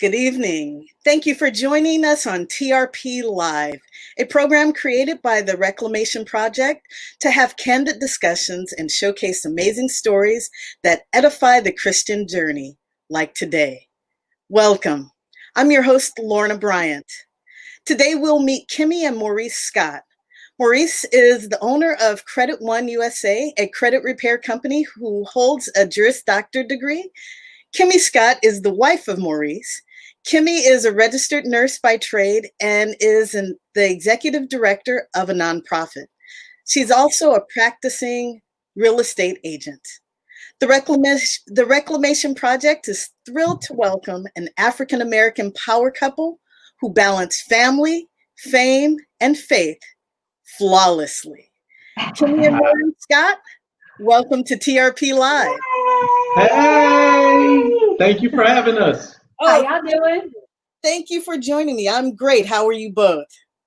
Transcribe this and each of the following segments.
Good evening. Thank you for joining us on TRP Live, a program created by the Reclamation Project to have candid discussions and showcase amazing stories that edify the Christian journey, like today. Welcome. I'm your host, Lorna Bryant. Today we'll meet Kimmi and Maurice Scott. Maurice is the owner of Credit One USA, a credit repair company who holds a Juris Doctor degree. Kimmi Scott is the wife of Maurice. Kimmi is a registered nurse by trade and is the executive director of a nonprofit. She's also a practicing real estate agent. The Reclamation Project is thrilled to welcome an African-American power couple who balance family, fame, and faith flawlessly. Kimmi and Maurice Scott, welcome to TRP Live. Hey, thank you for having us. How y'all doing? Thank you for joining me. I'm great. How are you both?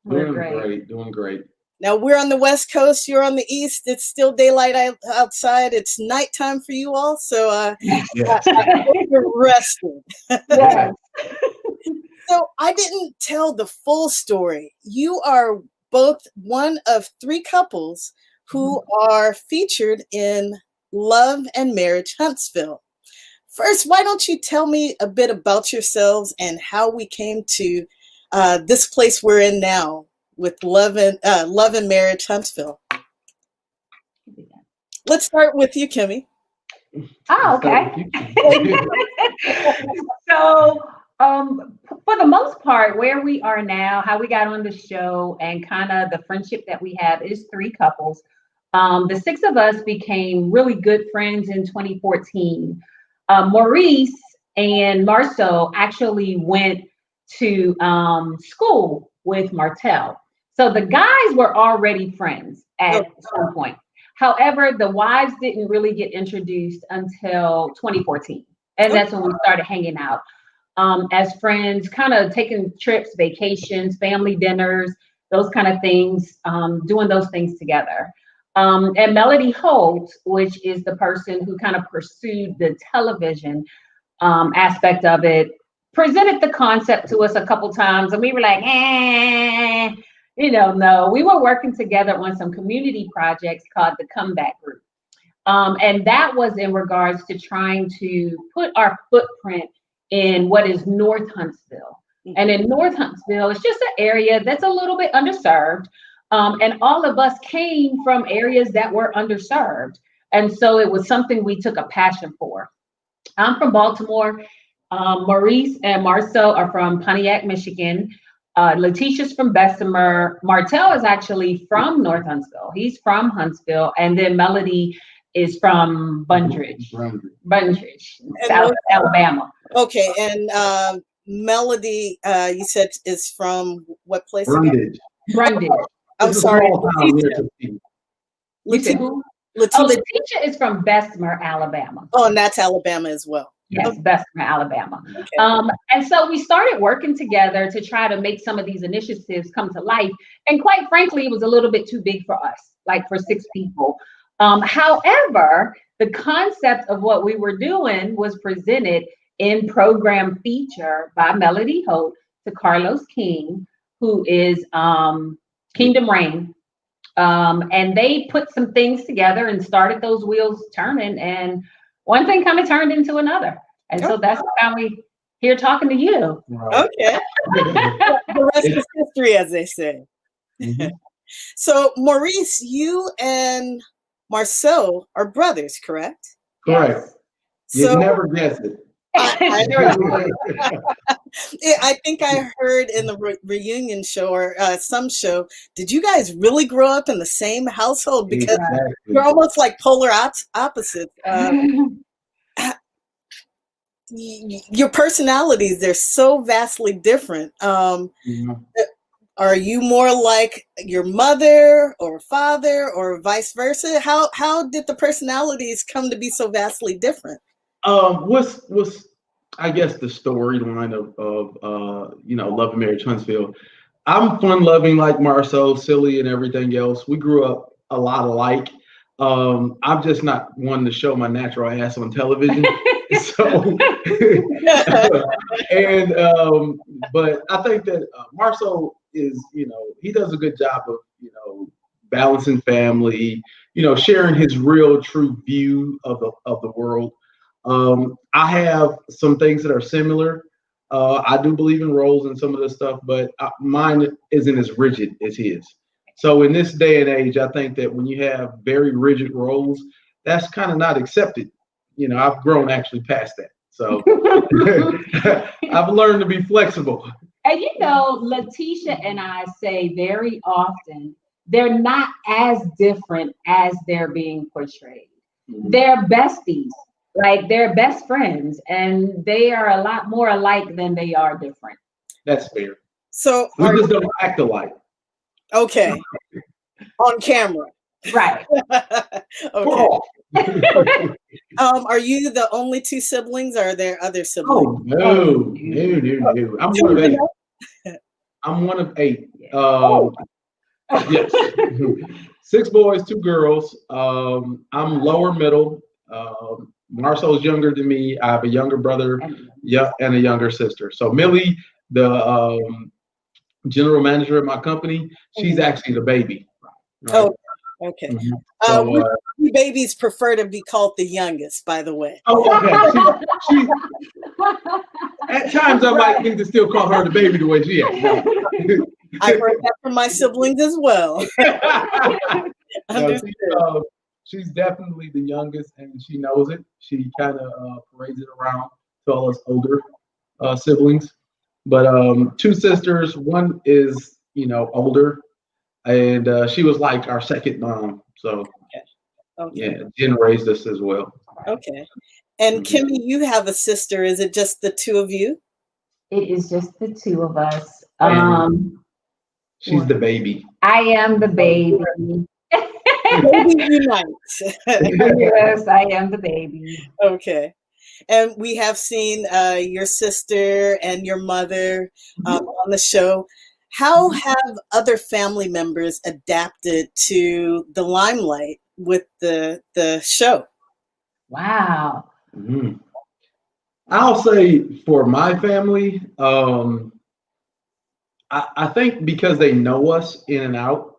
Doing great. Now we're on the West Coast. You're on the East. It's still daylight outside. It's nighttime for you all. So I hope you're rested. Yes. So I didn't tell the full story. You are both one of three couples who are featured in Love and Marriage Huntsville. First, why don't you tell me a bit about yourselves and how we came to this place we're in now with Love and Marriage Huntsville? Let's start with you, Kimmi. Oh, okay. So, for the most part, where we are now, how we got on the show, and kind of the friendship that we have is three couples. The six of us became really good friends in 2014. Maurice and Marceau actually went to school with Martel. So the guys were already friends at some point. However, the wives didn't really get introduced until 2014. And that's when we started hanging out as friends, kind of taking trips, vacations, family dinners, those kind of things, doing those things together. And Melody Holt, which is the person who kind of pursued the television aspect of it, presented the concept to us a couple times, and we were like, no. We were working together on some community projects called the Comeback Group. And that was in regards to trying to put our footprint in what is North Huntsville. And in North Huntsville, it's just an area that's a little bit underserved. And all of us came from areas that were underserved. And so it was something we took a passion for. I'm from Baltimore. Maurice and Marceau are from Pontiac, Michigan. Letitia's from Bessemer. Martel is actually from North Huntsville. He's from Huntsville. And then Melody is from Bundridge, South Alabama. Okay. And Melody, you said is from what place? Brundage. I'm sorry. Letitia is from Bessemer, Alabama. Oh, and that's Alabama as well. Yes, Bessemer, Alabama. Okay. And so we started working together to try to make some of these initiatives come to life. And quite frankly, it was a little bit too big for us, like for six people. However, the concept of what we were doing was presented in program feature by Melody Holt to Carlos King, who is Kingdom Reign. And they put some things together and started those wheels turning, and one thing kind of turned into another. And so that's how we here talking to you. Right. Okay. The rest is history, as they say. Mm-hmm. So Maurice, you and Marceau are brothers, correct? Correct. You never guessed it. I think I heard in the reunion show or some show, did you guys really grow up in the same household? Because you're almost like polar opposites. Your personalities, they're so vastly different. Are you more like your mother or father or vice versa? How did the personalities come to be so vastly different? What's I guess the storyline of Love and Marriage Huntsville. I'm fun loving like Marceau, silly and everything else. We grew up a lot alike. I'm just not one to show my natural ass on television. So, and but I think that Marcel is, he does a good job of, balancing family, sharing his real, true view of the world. I have some things that are similar. I do believe in roles and some of this stuff, but mine isn't as rigid as his. So in this day and age, I think that when you have very rigid roles, that's kind of not accepted. I've grown actually past that. So I've learned to be flexible. And Letitia and I say very often, they're not as different as they're being portrayed. Mm-hmm. They're besties, like they're best friends, and they are a lot more alike than they are different. That's fair. So we just don't act alike. Okay. On camera. Right. Okay. Are you the only two siblings, or are there other siblings? Oh, no. I'm one of eight. Yes. 6 boys, 2 girls. I'm lower middle. Marcel's younger than me. I have a younger brother, and a younger sister. So Millie, the general manager of my company, she's actually the baby. Right? Oh, okay. Mm-hmm. So, we babies prefer to be called the youngest, by the way. Oh, okay. She at times I might need to still call her the baby the way she is. I've heard that from my siblings as well. She's definitely the youngest, and she knows it. She kind of parades it around to all us older siblings. But 2 sisters, one is older, and she was like our second mom. So yeah, Jen raised us as well. Okay. And Kimmi, you have a sister. Is it just the 2 of you? It is just the 2 of us. She's the baby. I am the baby. Baby unite. Yes, I am the baby. Okay. And we have seen your sister and your mother on the show. How have other family members adapted to the limelight with the show? Wow. Mm-hmm. I'll say for my family, I think because they know us in and out,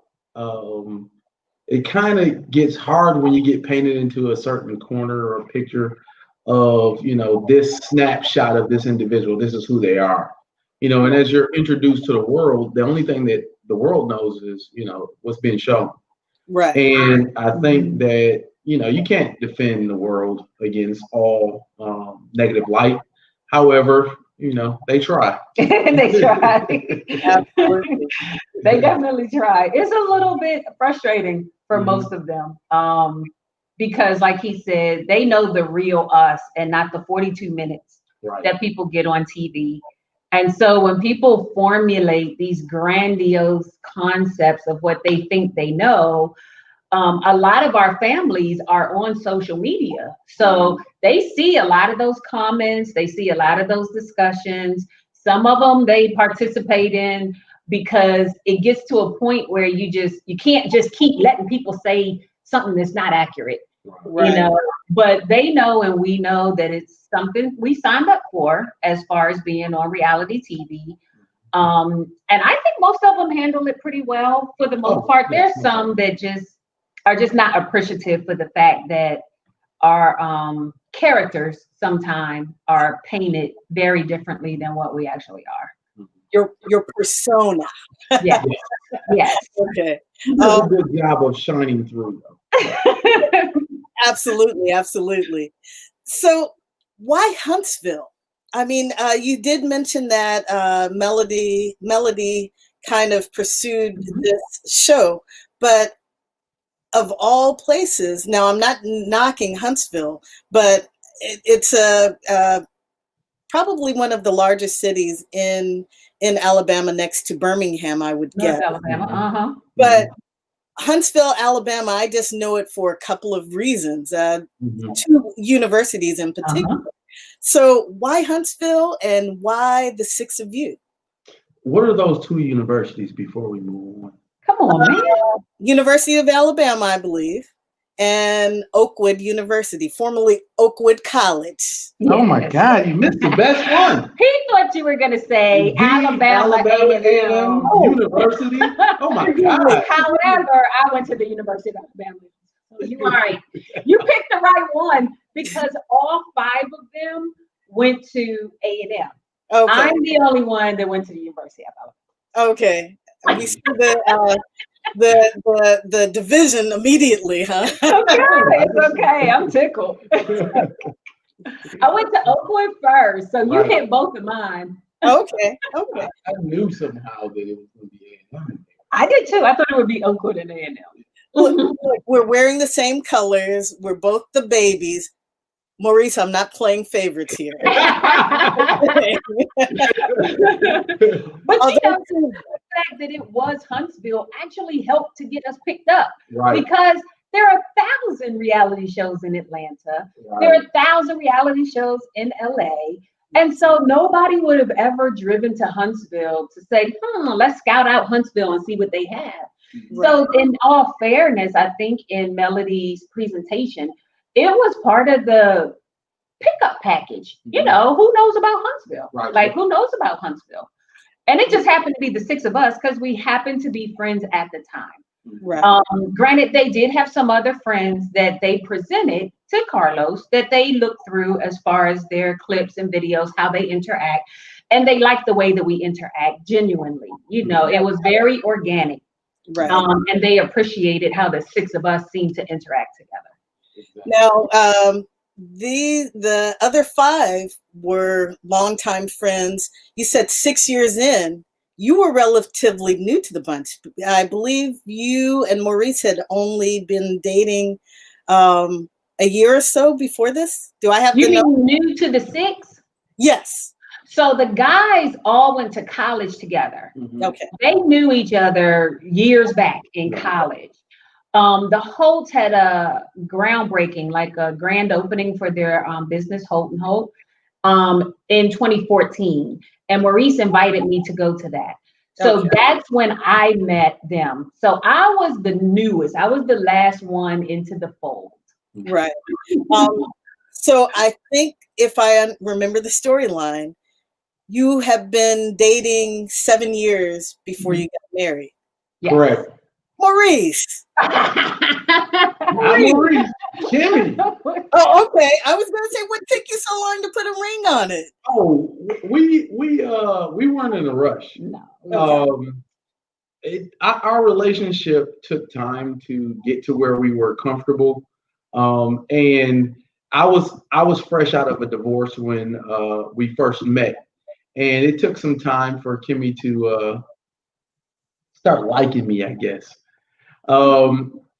it kind of gets hard when you get painted into a certain corner or a picture of, this snapshot of this individual. This is who they are, and as you're introduced to the world, the only thing that the world knows is, what's being shown. Right. And I think that, you can't defend the world against all negative light. However, they try. They try. Absolutely. They definitely try. It's a little bit frustrating for most of them. Because like he said, they know the real us and not the 42 minutes that people get on TV. And so when people formulate these grandiose concepts of what they think they know, a lot of our families are on social media. So they see a lot of those comments, they see a lot of those discussions. Some of them they participate in because it gets to a point where you can't just keep letting people say something that's not accurate. Right. But they know and we know that it's something we signed up for as far as being on reality TV. And I think most of them handle it pretty well for the most part. There's some that are just not appreciative for the fact that our characters sometimes are painted very differently than what we actually are. Your persona. Yes. Yes. Okay. You do a good job of shining through, though. Absolutely, absolutely. So why Huntsville? I mean, you did mention that Melody kind of pursued this show, but of all places, now I'm not knocking Huntsville, but it's probably one of the largest cities in Alabama, next to Birmingham, I would guess. Alabama, But Huntsville, Alabama, I just know it for a couple of reasons, 2 universities in particular. So why Huntsville and why the 6 of you? What are those 2 universities before we move on? Come on, man. University of Alabama, I believe, and Oakwood University, formerly Oakwood College. Oh my God, you missed the best one. He thought you were going to say Alabama A&M University. Oh my God. However, I went to the University of Alabama. So you are right. You picked the right one because all 5 of them went to A&M. Okay. I'm the only one that went to the University of Alabama. Okay. We see the division immediately, huh? It's okay. I'm tickled. I went to Oakwood first, so you hit both of mine. Okay. I knew somehow that it was going to be A&M. I did too. I thought it would be Oakwood and A&M. Look, we're wearing the same colors. We're both the babies. Maurice, I'm not playing favorites here. But you know, the fact that it was Huntsville actually helped to get us picked up. Right. Because there are 1,000 reality shows in Atlanta. Right. There are 1,000 reality shows in LA. And so nobody would have ever driven to Huntsville to say, let's scout out Huntsville and see what they have. Right. So in all fairness, I think in Melody's presentation, it was part of the pickup package. You know, who knows about Huntsville? Right. Like, who knows about Huntsville? And it just happened to be the 6 of us because we happened to be friends at the time. Right. Granted, they did have some other friends that they presented to Carlos that they looked through as far as their clips and videos, how they interact. And they liked the way that we interact genuinely. You know, it was very organic. Right. And they appreciated how the 6 of us seemed to interact together. Now, the other 5 were longtime friends. You said 6 years in, you were relatively new to the bunch. I believe you and Maurice had only been dating a year or so before this. Do I have you mean new to the 6? Yes. So the guys all went to college together. Okay. They knew each other years back in college. The Holts had a groundbreaking, like a grand opening for their business, Holt & Holt, in 2014. And Maurice invited me to go to that. So that's when I met them. So I was the newest. I was the last one into the fold. Right. So I think if I remember the storyline, you have been dating 7 years before you got married. Yes. Correct. Maurice. Maurice. Kimmi. Oh, okay. I was gonna say, what took you so long to put a ring on it? Oh, we weren't in a rush. No. Our relationship took time to get to where we were comfortable. And I was fresh out of a divorce when we first met. And it took some time for Kimmi to start liking me, I guess.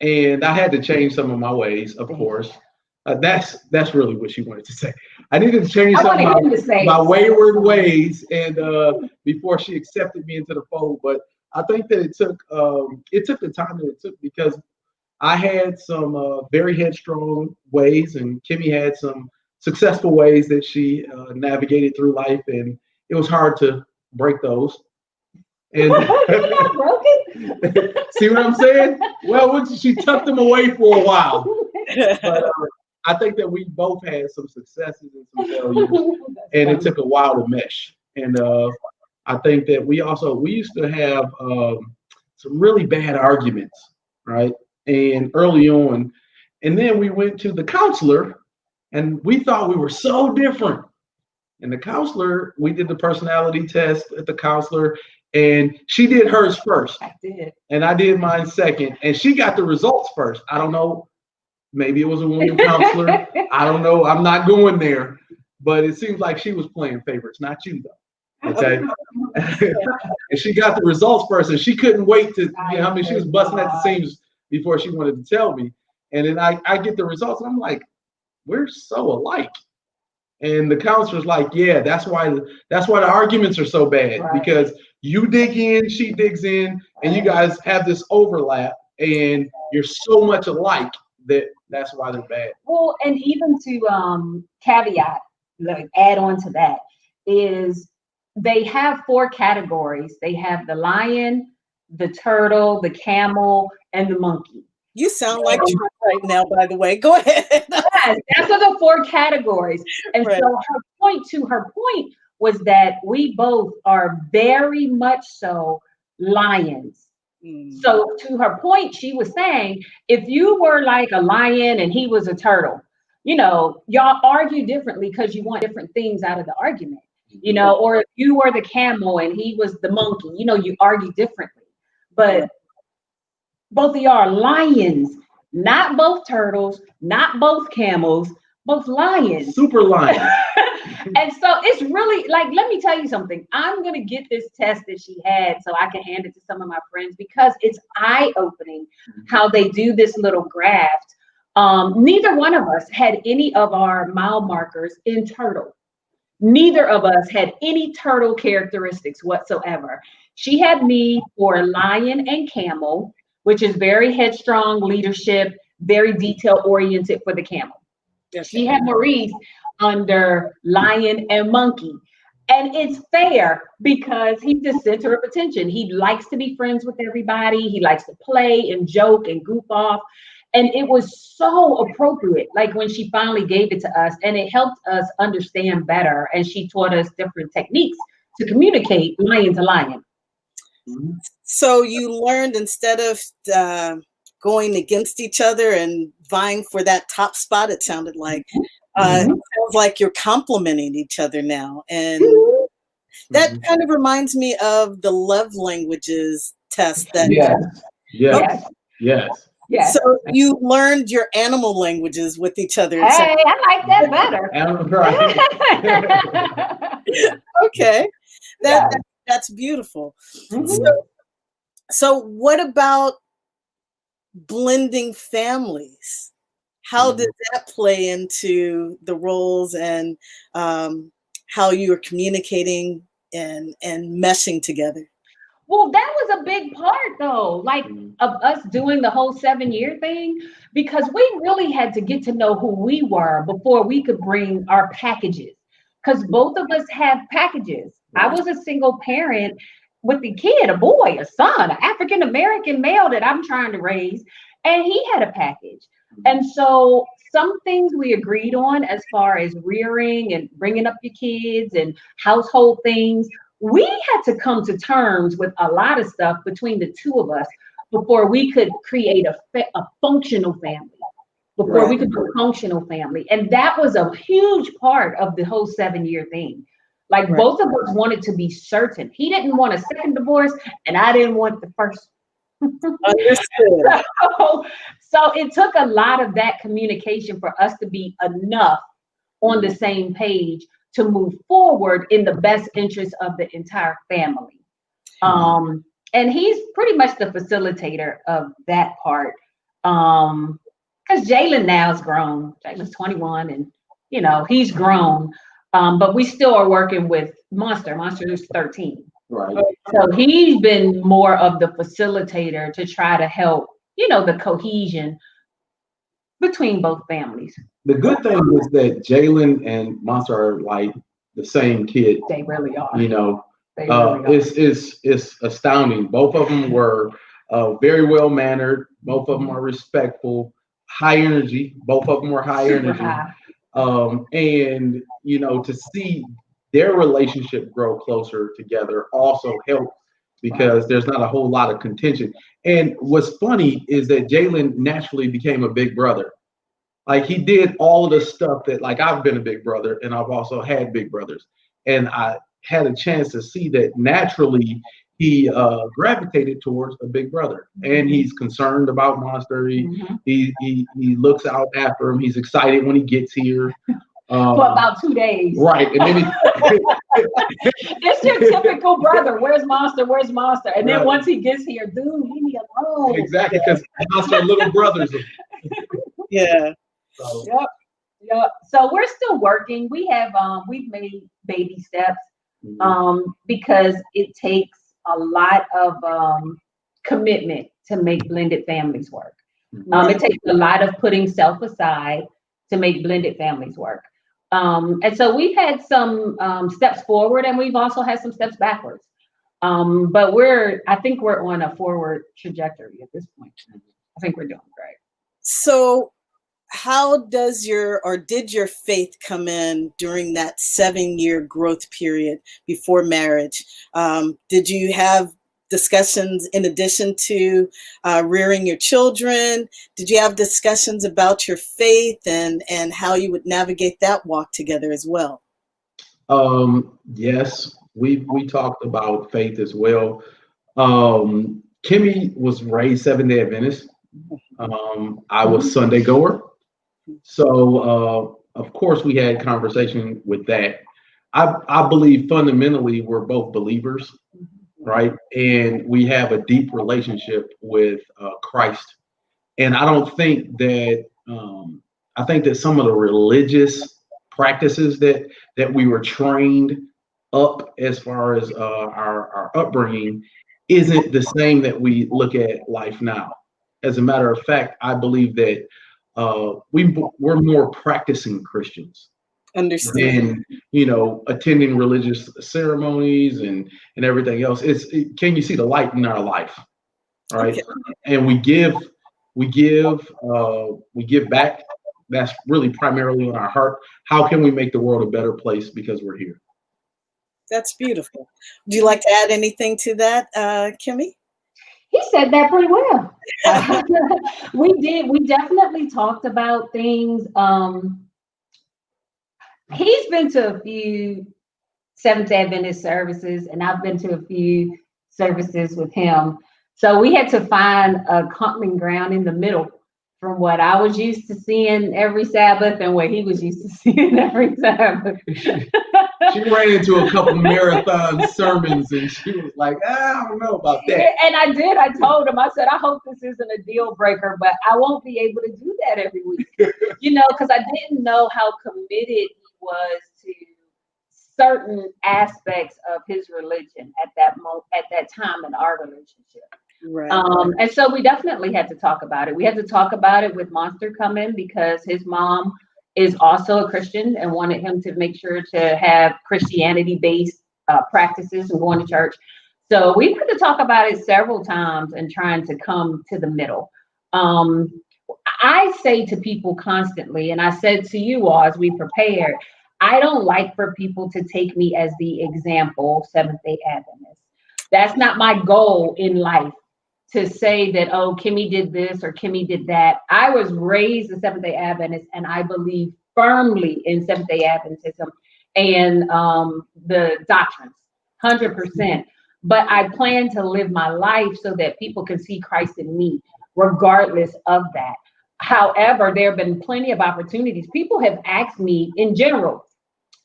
And I had to change some of my ways, of course. That's really what she wanted to say. I needed to change some of my wayward ways, and before she accepted me into the fold. But I think that it took the time that it took because I had some very headstrong ways, and Kimmi had some successful ways that she navigated through life, and it was hard to break those. And you're not broken. See what I'm saying? Well, she tucked them away for a while. But I think that we both had some successes and some failures, and it took a while to mesh. And I think that we used to have some really bad arguments, right? And early on, and then we went to the counselor, and we thought we were so different. And the counselor, we did the personality test at the counselor, and she did hers first. I did. And I did mine second. And she got the results first. I don't know. Maybe it was a woman counselor. I don't know. I'm not going there. But it seems like she was playing favorites, not you, though. Okay. And she got the results first, and she couldn't wait to, she was busting at the seams before she wanted to tell me. And then I get the results, and I'm like, we're so alike. And the counselor's like, yeah, that's why the arguments are so bad, because you dig in, she digs in, and you guys have this overlap, and you're so much alike that's why they're bad. Well, and even to caveat, like add on to that, is they have 4 categories. They have the lion, the turtle, the camel, and the monkey. You sound like Trump right now, by the way. Go ahead. Yes, that's the 4 categories. And Right. so her point was that we both are very much so lions. So to her point, she was saying, if you were like a lion and he was a turtle, y'all argue differently because you want different things out of the argument, or if you were the camel and he was the monkey, you argue differently. But both of y'all are lions, not both turtles, not both camels, both lions. Super lions. And so it's really like, let me tell you something. I'm going to get this test that she had so I can hand it to some of my friends because it's eye-opening how they do this little graft. Neither one of us had any of our mile markers in turtle. Neither of us had any turtle characteristics whatsoever. She had me for lion and camel, which is very headstrong leadership, very detail oriented for the camel. Yes. She had Maurice under lion and monkey. And it's fair because he's the center of attention. He likes to be friends with everybody. He likes to play and joke and goof off. And it was so appropriate, like when she finally gave it to us, and it helped us understand better. And she taught us different techniques to communicate lion to lion. So you learned instead of going against each other and vying for that top spot, it sounded like, it sounds like you're complimenting each other now. And that kind of reminds me of the love languages test that. Yes. Yes. So you learned your animal languages with each other. Hey, I like that better. Okay. That's beautiful. So what about blending families? How does that play into the roles and how you are communicating and meshing together? Well, that was a big part, though, like of us doing the whole 7-year thing, because we really had to get to know who we were before we could bring our packages, because both of us have packages. I was a single parent with the kid, a boy, a son, an African-American male that I'm trying to raise, and he had a package. And so some things we agreed on as far as rearing and bringing up your kids and household things. We had to come to terms with a lot of stuff between the two of us before we could create a functional family, before we could do a functional family. And that was a huge part of the whole 7-year thing. Like both of us wanted to be certain. He didn't want a second divorce and I didn't want the first. Understood. So it took a lot of that communication for us to be enough on the same page to move forward in the best interest of the entire family. And he's pretty much the facilitator of that part. Because Jalen now is grown. Jalen's 21 and, he's grown. But we still are working with Monster. Monster is 13. Right. So he's been more of the facilitator to try to help, the cohesion between both families. The good thing is that Jalen and Monster are like the same kid. They really are. They really are. It's astounding. Both of them were very well mannered. Both of them are respectful, high energy. Both of them were high energy. High. And to see their relationship grow closer together also helped because there's not a whole lot of contention. And what's funny is that Jalen naturally became a big brother. Like he did all of the stuff that, like, I've been a big brother and I've also had big brothers. And I had a chance to see that naturally he gravitated towards a big brother, and he's concerned about Monster. He looks out after him. He's excited when he gets here. For about 2 days. Right. And then it's your typical brother. Where's Monster? Where's Monster? And then once he gets here, dude, leave me alone. Exactly, because Monster are little brothers. Yeah. So. Yep. So we're still working. We have we've made baby steps because it takes a lot of commitment to make blended families work. It takes a lot of putting self aside to make blended families work. And so we've had some steps forward, and we've also had some steps backwards. But I think we're on a forward trajectory at this point. I think we're doing great. So how does did your faith come in during that 7-year growth period before marriage? Did you have discussions in addition to rearing your children? Did you have discussions about your faith and how you would navigate that walk together as well? Yes, we talked about faith as well. Kimmi was raised Seventh-day Adventist. I was Sunday goer. So, of course, we had conversation with that. I believe fundamentally we're both believers, right? And we have a deep relationship with Christ. And I don't think that, I think that some of the religious practices that we were trained up as far as our upbringing isn't the same that we look at life now. As a matter of fact, I believe that we're more practicing Christians Understand. than attending religious ceremonies and everything else. Can you see the light in our life, right? Okay. And we give back. That's really primarily in our heart. How can we make the world a better place because we're here? That's beautiful. Would you like to add anything to that, Kimmi? He said that pretty well. We did. We definitely talked about things. He's been to a few Seventh-day Adventist services, and I've been to a few services with him. So we had to find a common ground in the middle from what I was used to seeing every Sabbath and what he was used to seeing every Sabbath. She ran into a couple marathon sermons and she was like, I don't know about that. And I did. I told him, I said, I hope this isn't a deal breaker, but I won't be able to do that every week. Because I didn't know how committed he was to certain aspects of his religion at that time in our relationship. Right. And so we definitely had to talk about it. We had to talk about it with Monster coming because his mom is also a Christian and wanted him to make sure to have Christianity-based practices and going to church. So we had to talk about it several times and trying to come to the middle. I say to people constantly, and I said to you all as we prepared, I don't like for people to take me as the example Seventh-day Adventist. That's not my goal in life. To say that, oh, Kimmi did this or Kimmi did that. I was raised a Seventh-day Adventist, and I believe firmly in Seventh-day Adventism and the doctrines, 100%. But I plan to live my life so that people can see Christ in me, regardless of that. However, there have been plenty of opportunities. People have asked me in general,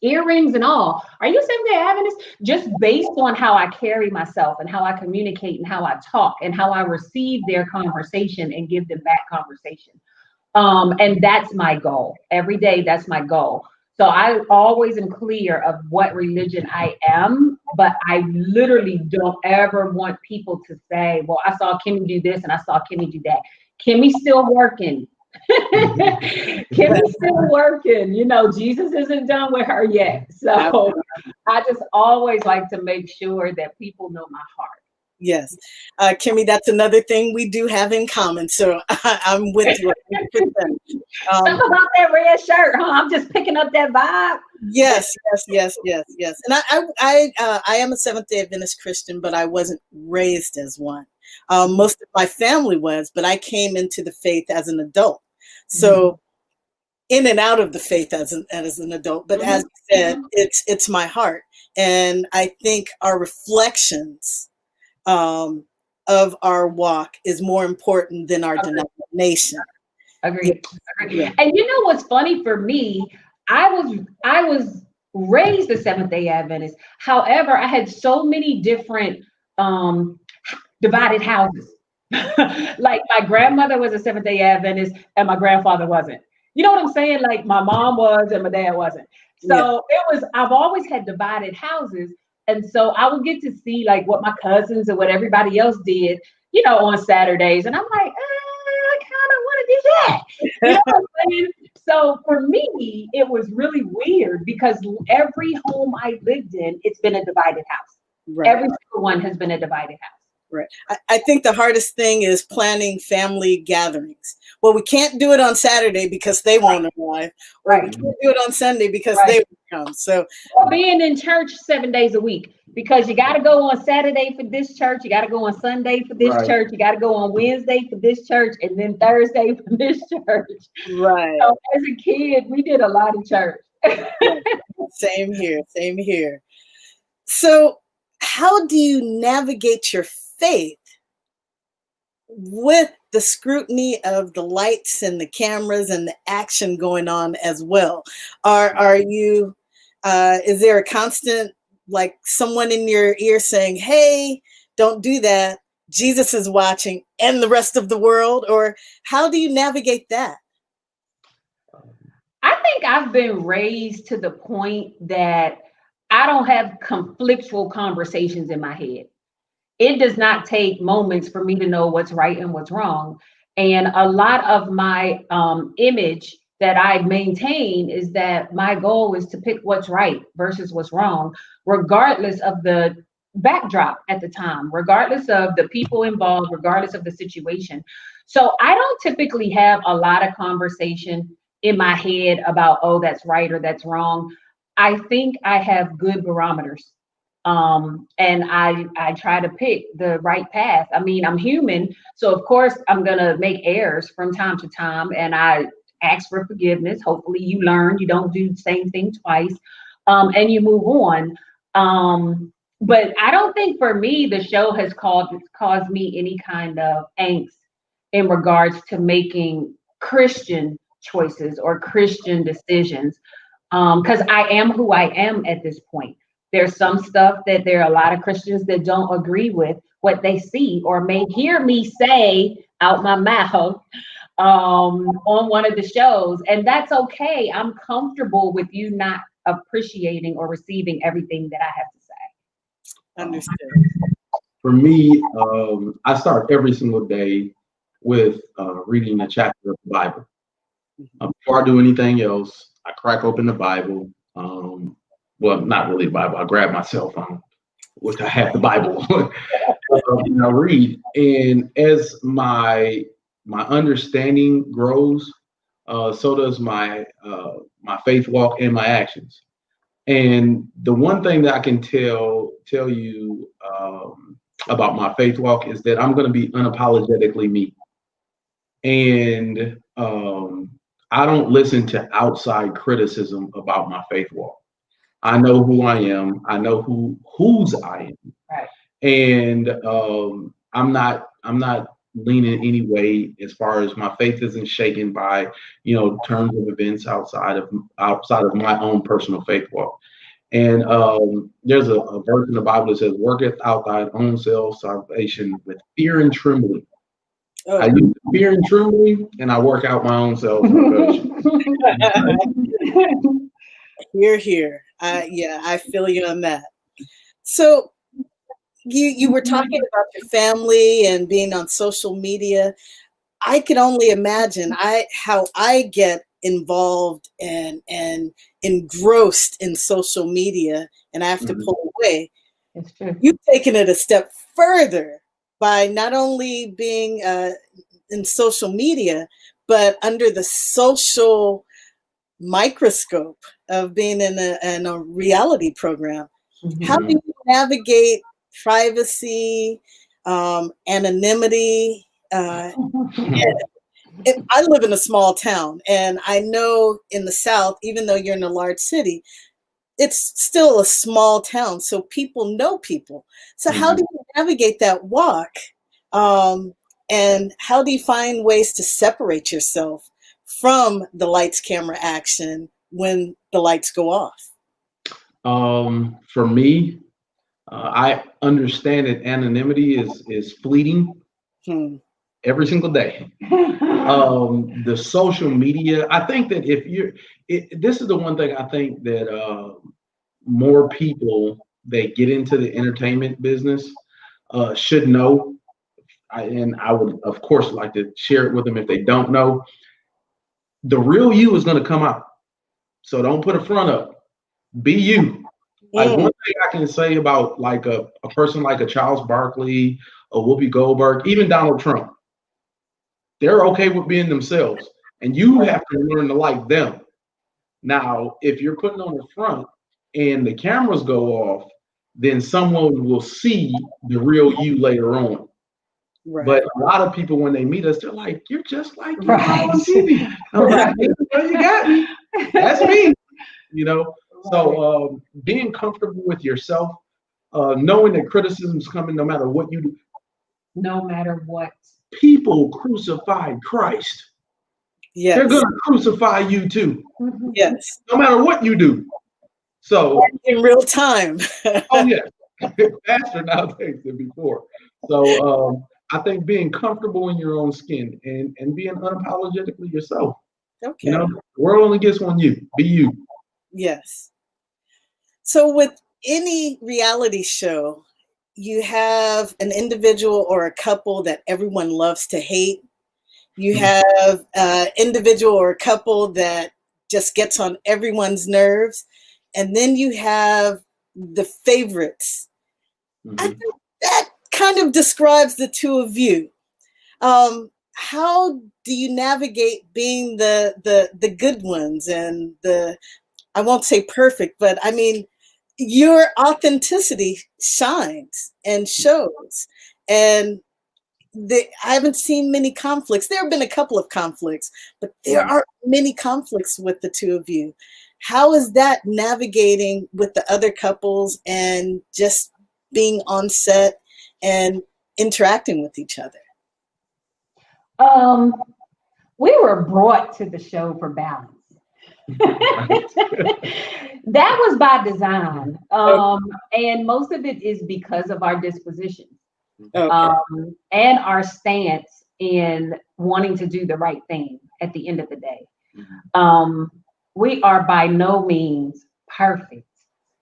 earrings and all, are you Seventh-day Adventist? Just based on how I carry myself and how I communicate and how I talk and how I receive their conversation and give them back conversation. And that's my goal. Every day, that's my goal. So I always am clear of what religion I am, but I literally don't ever want people to say, well, I saw Kimmi do this and I saw Kimmi do that. Kimmi's still working. Kimmy's still working. Jesus isn't done with her yet. So I just always like to make sure that people know my heart. Yes. Kimmi, that's another thing we do have in common. So I'm with you. Something about that red shirt, huh? I'm just picking up that vibe. Yes. And I am a Seventh-day Adventist Christian, but I wasn't raised as one. Most of my family was, but I came into the faith as an adult. So in and out of the faith as an adult. But as you said, it's my heart. And I think our reflections of our walk is more important than our denomination. Agreed. Yeah. And what's funny for me, I was raised a Seventh-day Adventist. However, I had so many different divided houses. Like my grandmother was a Seventh-day Adventist and my grandfather wasn't. You know what I'm saying? Like my mom was and my dad wasn't. So I've always had divided houses. And so I would get to see like what my cousins and what everybody else did, on Saturdays. And I'm like, I kind of want to do that. You know what I'm saying? So for me, it was really weird because every home I lived in, it's been a divided house. Right. Every single one has been a divided house. Right. I think the hardest thing is planning family gatherings. Well, we can't do it on Saturday because they won't arrive, or we Right. can't do it on Sunday because Right. they won't come. So, Or being in church 7 days a week, because you got to go on Saturday for this church, you got to go on Sunday for this Right. church, you got to go on Wednesday for this church, and then Thursday for this church. right. So as a kid, we did a lot of church. Same here. Same here. So, how do you navigate your faith with the scrutiny of the lights and the cameras and the action going on as well? Are you is there a constant, like, someone in your ear saying, hey, don't do that, Jesus is watching, and the rest of the world? Or how do you navigate that? I think I've been raised to the point that I don't have conflictual conversations in my head. It does not take moments for me to know what's right and what's wrong. And a lot of my image that I maintain is that my goal is to pick what's right versus what's wrong, regardless of the backdrop at the time, regardless of the people involved, regardless of the situation. So I don't typically have a lot of conversation in my head about, oh, that's right or that's wrong. I think I have good barometers. And I try to pick the right path. I mean, I'm human, so of course I'm gonna make errors from time to time, and I ask for forgiveness. Hopefully, you learn, you don't do the same thing twice, and you move on. But I don't think for me the show has caused me any kind of angst in regards to making Christian choices or Christian decisions, because I am who I am at this point. There's some stuff that there are a lot of Christians that don't agree with what they see or may hear me say out my mouth on one of the shows. And that's okay. I'm comfortable with you not appreciating or receiving everything that I have to say. Understood. For me, I start every single day with reading a chapter of the Bible. Before I do anything else, I crack open the Bible. Well, not really the Bible. I grab my cell phone, which I have the Bible, and I read. And as my understanding grows, so does my faith walk and my actions. And the one thing that I can tell you about my faith walk is that I'm going to be unapologetically me. And I don't listen to outside criticism about my faith walk. I know who I am. I know whose I am. Right. And I'm not leaning any way as far as my faith isn't shaken by, terms of events outside of my own personal faith walk. And there's a verse in the Bible that says, "Worketh out thine own self salvation with fear and trembling." Oh. I use fear and trembling, and I work out my own self salvation. Here. Yeah, I feel you on that. So you were talking about your family and being on social media. I could only imagine how I get involved and engrossed in social media, and I have to pull away. It's true. You've taken it a step further by not only being in social media, but under the social microscope of being in a reality program. Mm-hmm. How do you navigate privacy, anonymity? I live in a small town, and I know in the South, even though you're in a large city, it's still a small town, so people know people. So how do you navigate that walk? And how do you find ways to separate yourself from the lights, camera, action when the lights go off? For me, I understand that anonymity is fleeting every single day. The social media, I think that this is the one thing I think that more people that get into the entertainment business should know. And I would, of course, like to share it with them if they don't know. The real you is going to come out. So don't put a front up. Be you. Like one thing I can say about like a person like a Charles Barkley a Whoopi Goldberg, even Donald Trump. They're okay with being themselves, and you have to learn to like them. Now, if you're putting on the front and the cameras go off, then someone will see the real you later on. Right. But a lot of people, when they meet us, they're like, "You're just like you Right. on TV." I'm like, "Well, you got me. That's me." You know. So being comfortable with yourself, knowing that criticism's coming no matter what you do. No matter what. People crucified Christ. Yes. They're going to crucify you too. Yes. No matter what you do. So in real time. oh yeah, faster nowadays than before. So I think being comfortable in your own skin and being unapologetically yourself. Okay. You know, the world only gets one you. Be you. Yes. So with any reality show, you have an individual or a couple that everyone loves to hate. You have an individual or a couple that just gets on everyone's nerves. And then you have the favorites. I think that kind of describes the two of you. How do you navigate being the good ones and I won't say perfect, but I mean, your authenticity shines and shows. And I haven't seen many conflicts. There have been a couple of conflicts, but there aren't many conflicts with the two of you. How is that navigating with the other couples and just being on set and interacting with each other? We were brought to the show for balance. That was by design. And most of it is because of our disposition. Okay. And our stance in wanting to do the right thing at the end of the day. We are by no means perfect.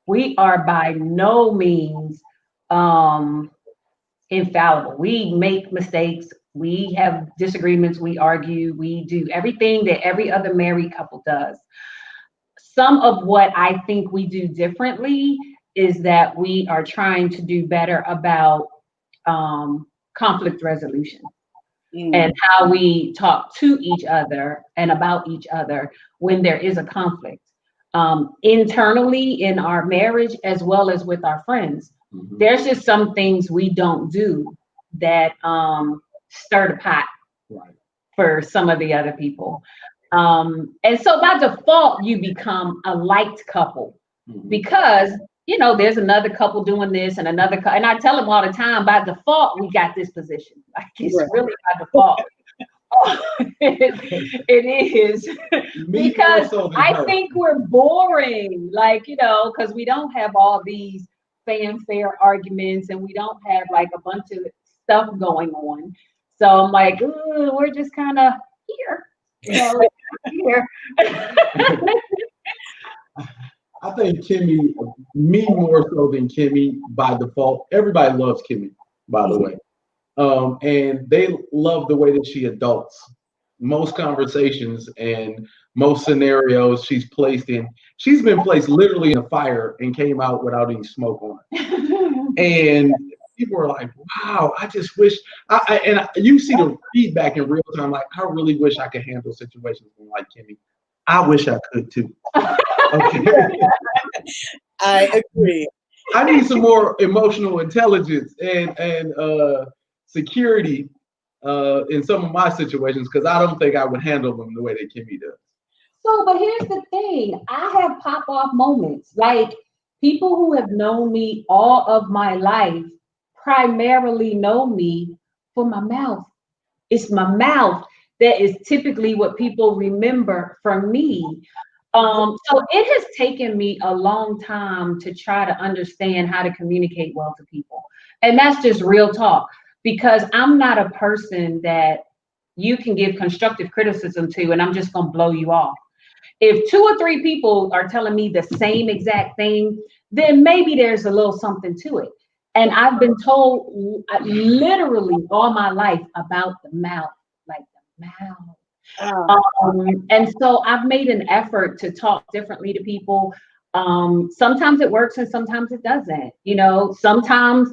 We are by no means infallible. We make mistakes. We have disagreements. We argue. We do everything that every other married couple does. Some of what I think we do differently is that we are trying to do better about conflict resolution and how we talk to each other and about each other when there is a conflict internally in our marriage as well as with our friends. There's just some things we don't do that stir the pot for some of the other people. And so by default, you become a liked couple because you know, there's another couple doing this and another and I tell them all the time, by default, we got this position. Like it's really by default. It is because I think we're boring, like, you know, because we don't have all these fanfare arguments and we don't have like a bunch of stuff going on. So I'm like, we're just kind of here, you know, here. I think Kimmi, me more so than Kimmi by default. Everybody loves Kimmi, by the way. And they love the way that she adults. Most conversations and most scenarios she's placed in. She's been placed literally in a fire and came out without any smoke on it. And people are like, wow, I just wish, you see the feedback in real time, like, I really wish I could handle situations like Kimmi. I wish I could too. Okay. I agree. I need some more emotional intelligence and security in some of my situations because I don't think I would handle them the way that Kimmi does. So, but here's the thing. I have pop-off moments. Like people who have known me all of my life primarily know me for my mouth. It's my mouth that is typically what people remember from me. So it has taken me a long time to try to understand how to communicate well to people. And that's just real talk, because I'm not a person that you can give constructive criticism to, and I'm just going to blow you off. If 2 or 3 people are telling me the same exact thing, then maybe there's a little something to it. And I've been told literally all my life about the mouth, like the mouth. And so I've made an effort to talk differently to people. Sometimes it works and sometimes it doesn't. You know, sometimes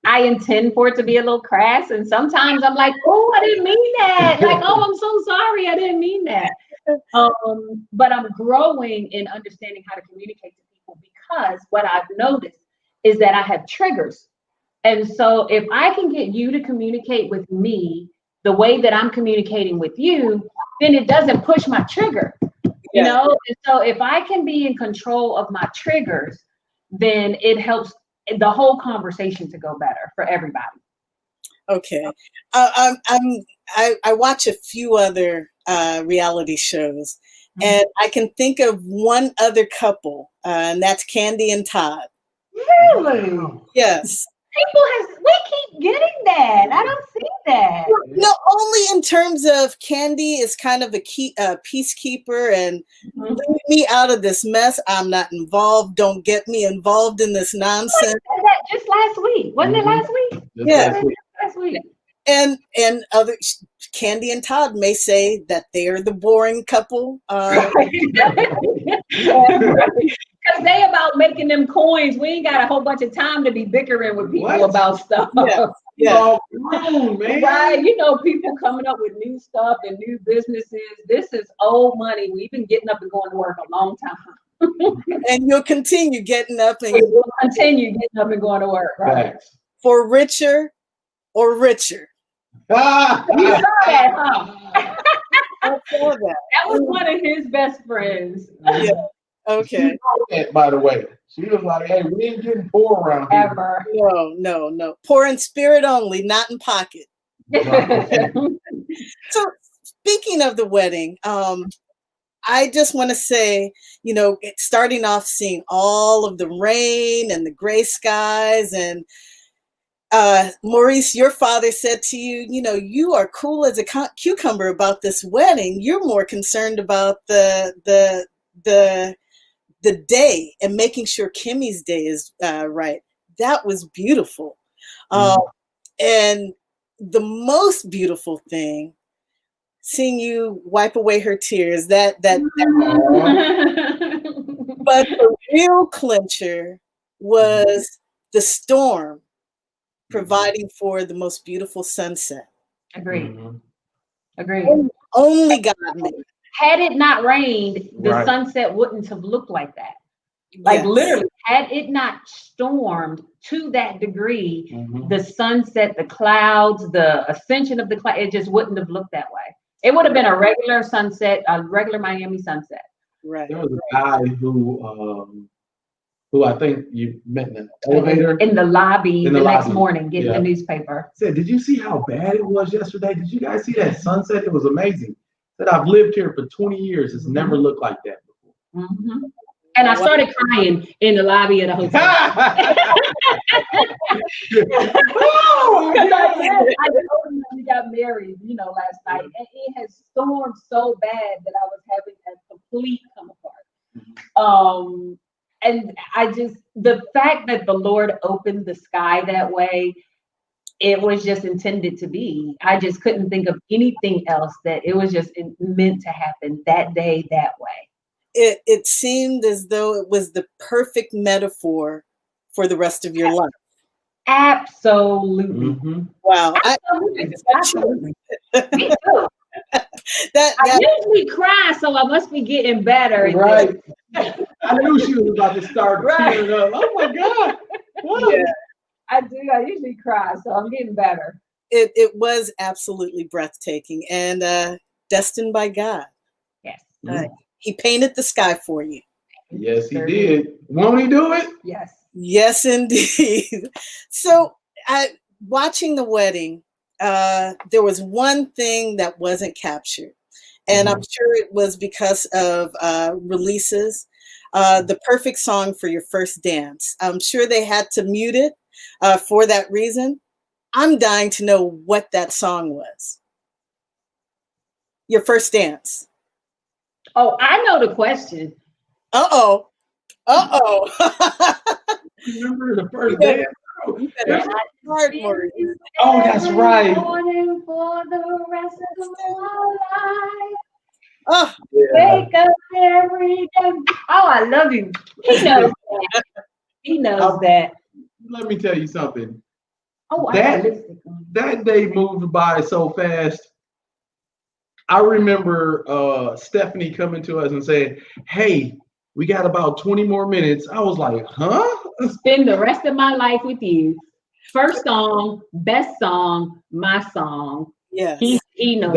I intend for it to be a little crass, and sometimes I'm like, oh, I didn't mean that. Like, oh, I'm so sorry, I didn't mean that. But I'm growing in understanding how to communicate to people, because what I've noticed is that I have triggers. And so if I can get you to communicate with me the way that I'm communicating with you, then it doesn't push my trigger, you know? And so if I can be in control of my triggers, then it helps the whole conversation to go better for everybody. Okay. I watch a few other reality shows, and I can think of one other couple, and that's Candy and Todd. Really? Yes. We keep getting that. I don't see that. No, only in terms of Candy is kind of a peacekeeper and leave me out of this mess. I'm not involved. Don't get me involved in this nonsense. That just last week, wasn't it last week? Yeah, last week. And other Candy and Todd may say that they are the boring couple. Because they about making them coins. We ain't got a whole bunch of time to be bickering with people about stuff. Yeah. Man. Right. You know, people coming up with new stuff and new businesses. This is old money. We've been getting up and going to work a long time. And you'll continue getting up and we'll continue getting up and going to work, right? For richer or richer. You saw that, huh? I saw that. That was one of his best friends. Yeah. Okay. By the way, she was like, "Hey, we ain't getting poor around here." Ever. No. Poor in spirit only, not in pocket. So, speaking of the wedding, I just want to say, you know, starting off seeing all of the rain and the gray skies, and Maurice, your father said to you, you know, you are cool as a cucumber about this wedding. You're more concerned about the day and making sure Kimmi's day is right. That was beautiful. And the most beautiful thing, seeing you wipe away her tears, that but the real clincher was the storm providing for the most beautiful sunset. Agreed. Agreed. Only God made it. Had it not rained, the sunset wouldn't have looked like that. Like literally, had it not stormed to that degree, the sunset, the clouds, the ascension of the cloud, it just wouldn't have looked that way. It would have been a regular sunset, a regular Miami sunset. Right. There was a guy who I think you met in the elevator. In the lobby the next morning, getting the newspaper. Said, did you see how bad it was yesterday? Did you guys see that sunset? It was amazing. Said, I've lived here for 20 years. It's never looked like that before. And I started crying in the lobby of the hotel. I told him we got married, you know, last night, and it has stormed so bad that I was having a complete come apart. And I just, the fact that the Lord opened the sky that way, it was just intended to be. I just couldn't think of anything else, that it was just meant to happen that day, that way. It seemed as though it was the perfect metaphor for the rest of your life. Absolutely. Wow. Absolutely. Me too. I usually cry, so I must be getting better. Right. I knew she was about to start tearing up. Oh my God. Yeah. I do. I usually cry, so I'm getting better. It was absolutely breathtaking and destined by God. Yes. He painted the sky for you. Yes, he did. Won't he do it? Yes. Yes, indeed. So, watching the wedding, there was one thing that wasn't captured, and I'm sure it was because of releases. The perfect song for your first dance. I'm sure they had to mute it for that reason. I'm dying to know what that song was. Your first dance. Oh, I know the question. Uh-oh. Remember the first dance? That's hard, Maurice. Oh, that's right. For the rest of my life. Oh, wake up every day. Oh, I love you. He knows that. He knows that. Let me tell you something. Oh, I that got lipstick on. that day moved by so fast. I remember Stephanie coming to us and saying, "Hey, we got about 20 more minutes." I was like, "Huh?" Spend the rest of my life with you. First song, best song, my song. Yes. He knows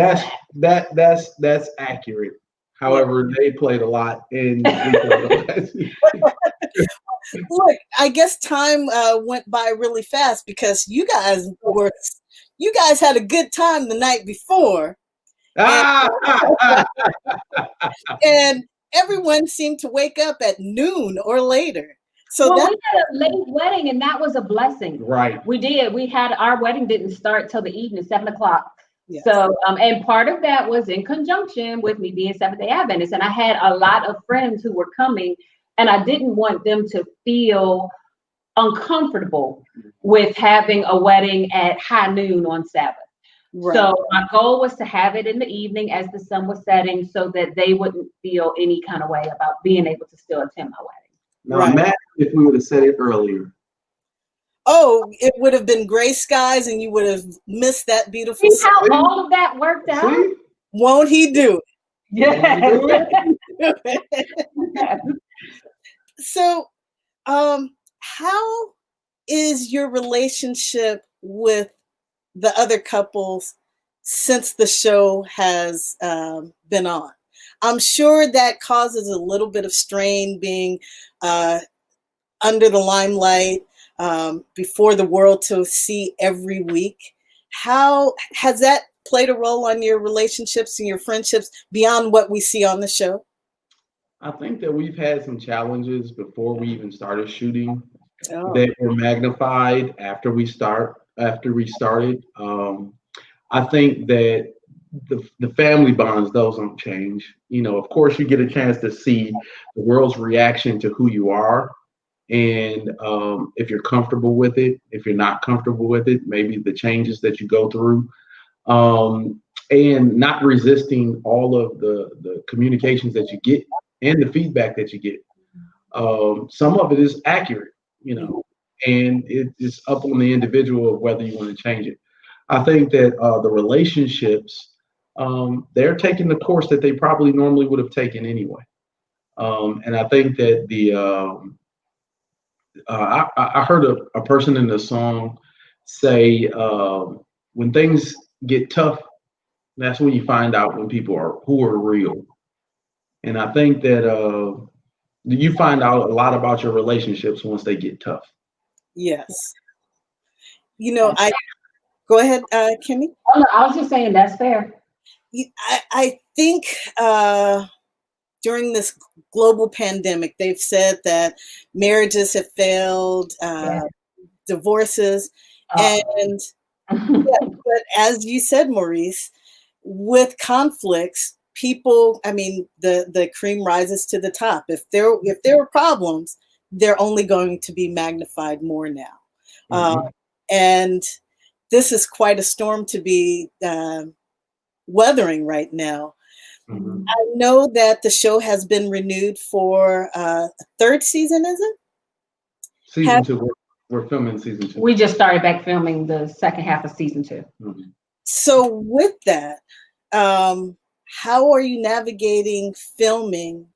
that. That's accurate. However, they played a lot, and we played a lot. Look, I guess time went by really fast because you guys had a good time the night before, and Ah! and everyone seemed to wake up at noon or later. So Well, that we had a late wedding, and that was a blessing. Right. We did. We had our wedding didn't start till the evening, 7 o'clock. yes. So, and part of that was in conjunction with me being Seventh Day Adventist, and I had a lot of friends who were coming, and I didn't want them to feel uncomfortable with having a wedding at high noon on Sabbath. Right. So my goal was to have it in the evening as the sun was setting, so that they wouldn't feel any kind of way about being able to still attend my wedding. Now, Right. imagine if we would have said it earlier. Oh, it would have been gray skies, and you would have missed that beautiful. See how all of that worked out? See? Won't he do Yes. it? So, how is your relationship with the other couples since the show has been on? I'm sure that causes a little bit of strain being under the limelight before the world to see every week. How has that played a role on your relationships and your friendships beyond what we see on the show? I think that we've had some challenges before we even started shooting Oh, that were magnified after we started. I think that the family bonds, those don't change. You know, of course, you get a chance to see the world's reaction to who you are. And if you're comfortable with it, if you're not comfortable with it, maybe the changes that you go through, and not resisting all of the communications that you get and the feedback that you get. Some of it is accurate, you know, and it's up on the individual of whether you want to change it. I think that the relationships, they're taking the course that they probably normally would have taken anyway. And I think that I heard a person in the song say, when things get tough, that's when you find out when people are who are real. And I think that you find out a lot about your relationships once they get tough. yes. You know, I go ahead, Kimmy. Oh, no, I was just saying that's fair. I think during this global pandemic, they've said that marriages have failed, divorces, and but as you said, Maurice, with conflicts, people, I mean, the cream rises to the top. If there are problems, they're only going to be magnified more now. Mhm. And this is quite a storm to be weathering right now. Mhm. I know that the show has been renewed for a third season, is it? Season two, we're filming season two. We just started back filming the second half of season 2. Mhm. So with that, how are you navigating filming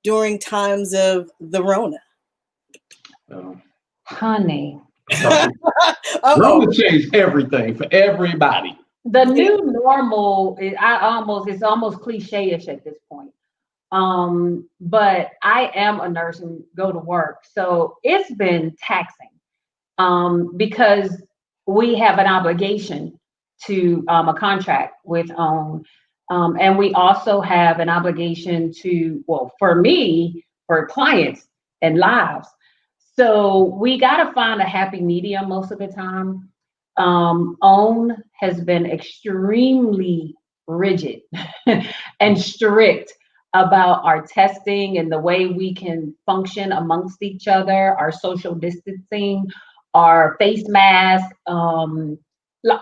during times of the Rona? Honey, Uh-oh. Rona changed everything for everybody. the new normal is it's almost cliche-ish at this point. But I am a nurse and go to work, so it's been taxing. Because we have an obligation to a contract with OWN. And we also have an obligation to, well, for me, for clients and lives. So we got to find a happy medium most of the time. OWN has been extremely rigid and strict about our testing and the way we can function amongst each other, our social distancing, our face mask,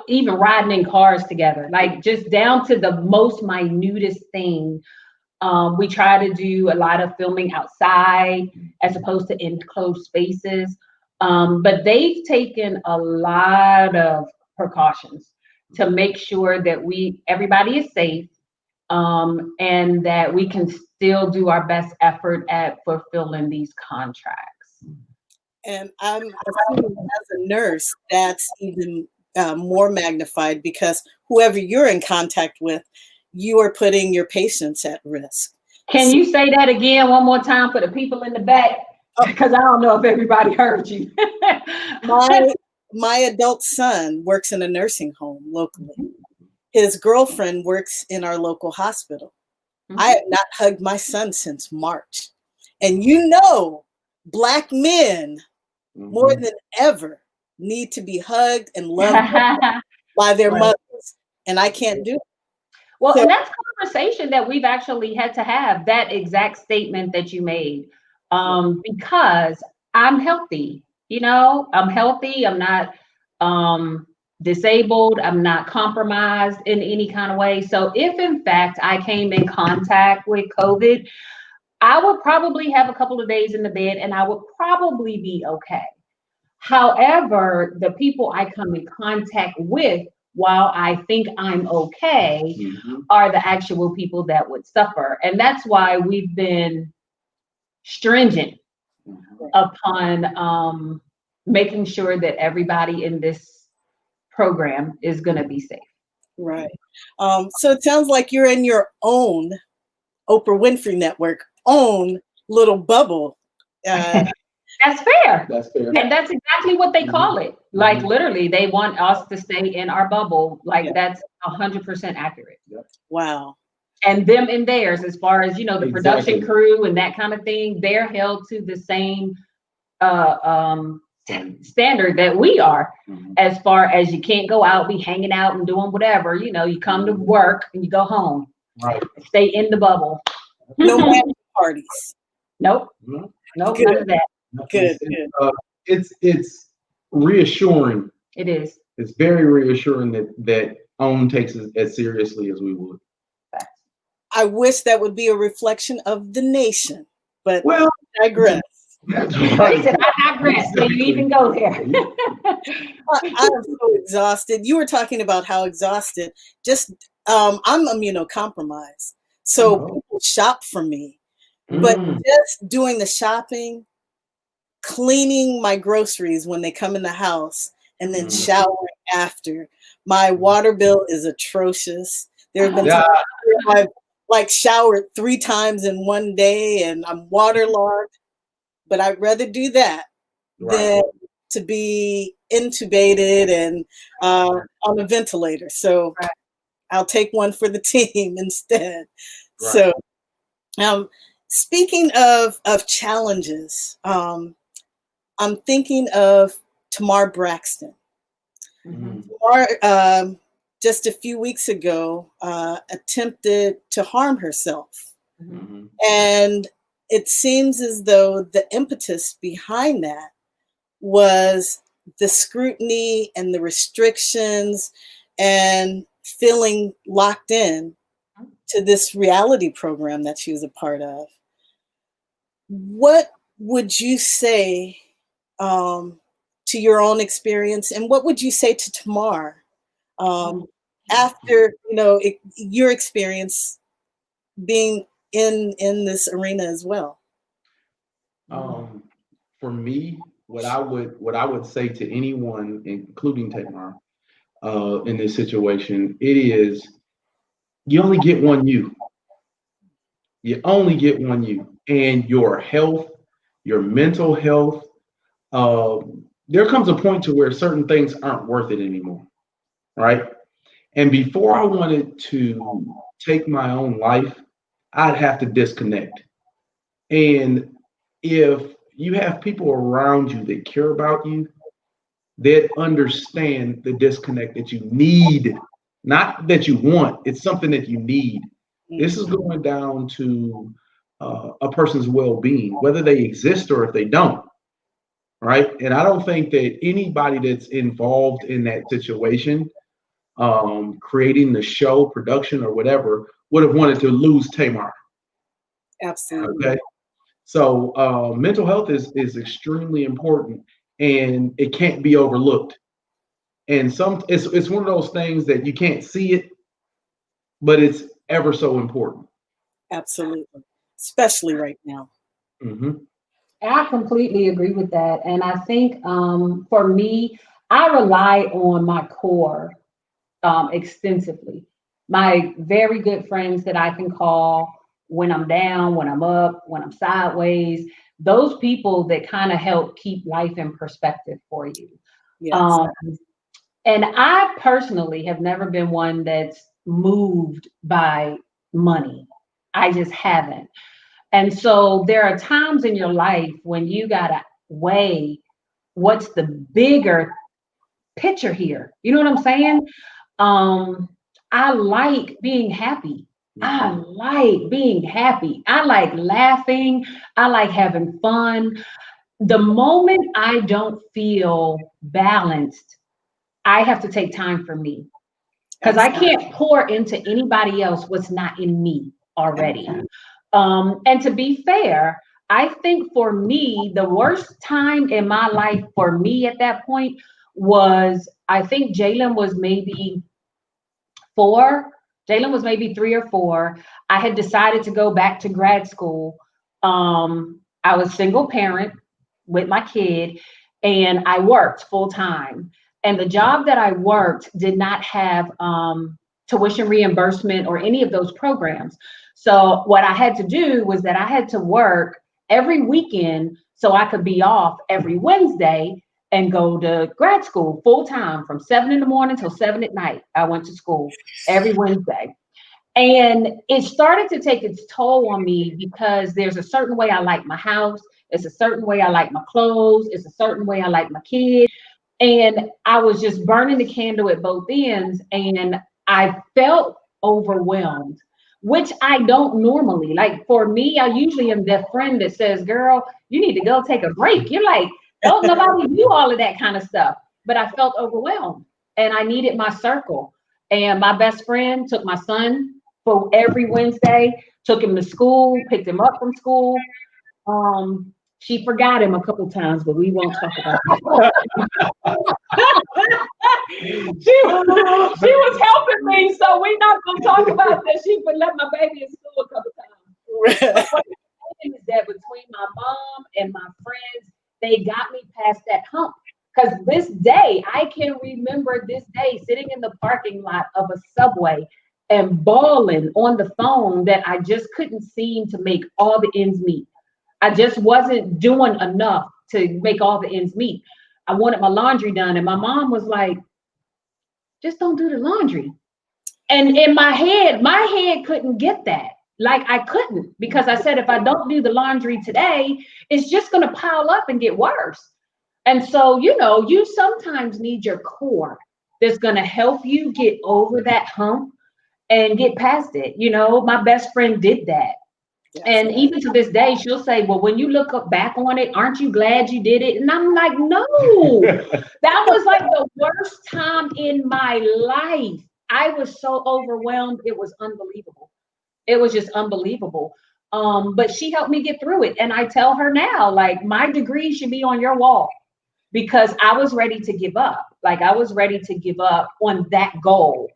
even riding in cars together, like just down to the most minutest thing. We try to do a lot of filming outside as opposed to enclosed spaces. But they've taken a lot of precautions to make sure that everybody is safe, and that we can still do our best effort at fulfilling these contracts. And I'm assuming as a nurse, that's even more magnified, because whoever you're in contact with, you are putting your patients at risk. Can you say that again one more time for the people in the back? Because I don't know if everybody heard you. My adult son works in a nursing home locally. His girlfriend works in our local hospital. I have not hugged my son since March. And Black men more than ever need to be hugged and loved by their mothers. And I can't do it. Well, and that's a conversation that we've actually had to have, that exact statement that you made, because I'm healthy. I'm healthy. I'm not disabled. I'm not compromised in any kind of way. So if in fact I came in contact with COVID, I would probably have a couple of days in the bed and I would probably be okay. However, the people I come in contact with, while I think I'm okay, are the actual people that would suffer. And that's why we've been stringent upon making sure that everybody in this program is going to be safe. Right. So it sounds like you're in your own Oprah Winfrey Network, own little bubble. That's fair. That's fair. And that's exactly what they call it. Like literally, they want us to stay in our bubble. Like that's 100% accurate. Wow. And them and theirs, as far as, the production crew and that kind of thing, they're held to the same standard that we are, as far as you can't go out, be hanging out and doing whatever. You come to work and you go home. Right. Stay in the bubble. No parties. Nope. Nope. None of that. Good. It's reassuring. It is. It's very reassuring that OWN takes it as seriously as we would. I wish that would be a reflection of the nation, but I digress. That's right. Listen, I digress. So you even go there. I'm so exhausted. You were talking about how exhausted. I'm immunocompromised, so people shop for me, but just doing the shopping, cleaning my groceries when they come in the house, and then showering after. My water bill is atrocious. There have been times where I've showered 3 times in one day and I'm waterlogged, but I'd rather do that than to be intubated and on a ventilator. So I'll take one for the team instead. So speaking of challenges, I'm thinking of Tamar Braxton. Tamar, just a few weeks ago, attempted to harm herself. And it seems as though the impetus behind that was the scrutiny and the restrictions and feeling locked in to this reality program that she was a part of. What would you say to your own experience, and what would you say to Tamar after your experience being in this arena as well? For me, what I would say to anyone, including Tamar, in this situation, it is, you only get one you. You only get one you, and your health, your mental health. There comes a point to where certain things aren't worth it anymore, right? And before I wanted to take my own life, I'd have to disconnect. And if you have people around you that care about you, that understand the disconnect that you need, not that you want, it's something that you need. This is going down to a person's well-being, whether they exist or if they don't, right? And I don't think that anybody that's involved in that situation, creating the show, production, or whatever, would have wanted to lose Tamar. Absolutely. Okay. So mental health is extremely important. and it can't be overlooked. And it's one of those things that you can't see it, but it's ever so important. Absolutely. Especially right now. Mm-hmm. I completely agree with that. And I think for me, I rely on my core extensively. My very good friends that I can call when I'm down, when I'm up, when I'm sideways, those people that kind of help keep life in perspective for you. Yes. And I personally have never been one that's moved by money. I just haven't. And so there are times in your life when you got to weigh what's the bigger picture here. You know what I'm saying? I like being happy. I like being happy. I like laughing. I like having fun. The moment I don't feel balanced, I have to take time for me because I can't pour into anybody else what's not in me already. And to be fair, I think for me, the worst time in my life for me at that point was, I think Jalen was maybe 4. Jalen was maybe 3 or 4. I had decided to go back to grad school. I was single parent with my kid, and I worked full time. And the job that I worked did not have tuition reimbursement or any of those programs. So what I had to do was that I had to work every weekend so I could be off every Wednesday and go to grad school full time from 7 in the morning till 7 at night. I went to school every Wednesday. And it started to take its toll on me because there's a certain way I like my house. It's a certain way I like my clothes. It's a certain way I like my kids. And I was just burning the candle at both ends. And I felt overwhelmed, which I don't normally. Like for me, I usually am that friend that says, girl, you need to go take a break. You're like, don't nobody do all of that kind of stuff. But I felt overwhelmed and I needed my circle. And my best friend took my son for every Wednesday, took him to school, picked him up from school. She forgot him a couple times, but we won't talk about that. she was helping me, so we're not going to talk about that. She would let my baby in school a couple times. But what I'm saying is that between my mom and my friends, they got me past that hump. Because this day, I can remember this day sitting in the parking lot of a Subway and bawling on the phone that I just couldn't seem to make all the ends meet. I just wasn't doing enough to make all the ends meet. I wanted my laundry done, and my mom was like, just don't do the laundry. And in my head couldn't get that. Like I couldn't, because I said, if I don't do the laundry today, it's just going to pile up and get worse. And so, you sometimes need your core that's going to help you get over that hump and get past it. My best friend did that. Yes. And even to this day, she'll say, well, when you look back on it, aren't you glad you did it? And I'm like, no, that was like the worst time in my life. I was so overwhelmed. It was unbelievable. It was just unbelievable. But she helped me get through it. And I tell her now, like, my degree should be on your wall, because I was ready to give up. Like I was ready to give up on that goal.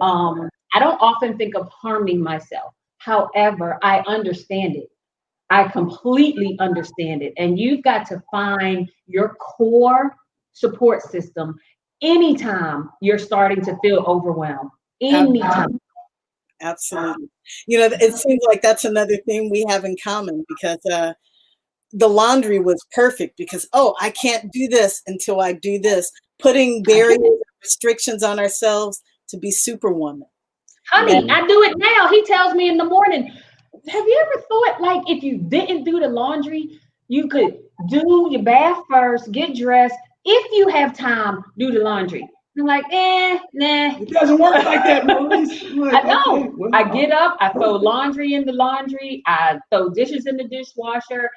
I don't often think of harming myself. However, I understand it. I completely understand it. And you've got to find your core support system anytime you're starting to feel overwhelmed. Anytime. Absolutely. It seems like that's another thing we have in common, because the laundry was perfect because, I can't do this until I do this, putting barriers and restrictions on ourselves to be superwoman. Honey, I do it now. He tells me in the morning, have you ever thought, like, if you didn't do the laundry, you could do your bath first, get dressed. If you have time, do the laundry. I'm like, nah. It doesn't work like that, Maurice. I know. Okay, well, I get up, I throw laundry in the laundry, I throw dishes in the dishwasher,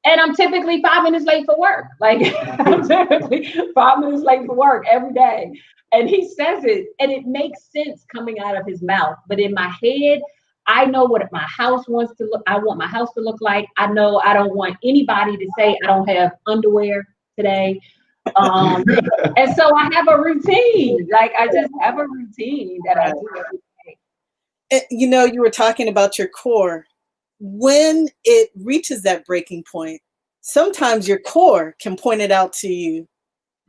and I'm typically 5 minutes late for work. Like, I'm typically 5 minutes late for work every day. And he says it, and it makes sense coming out of his mouth. But in my head, I know what my house wants to look. I want my house to look like. I know I don't want anybody to say I don't have underwear today. And so I have a routine. Like I just have a routine that I do every day. You know, you were talking about your core. When it reaches that breaking point, sometimes your core can point it out to you,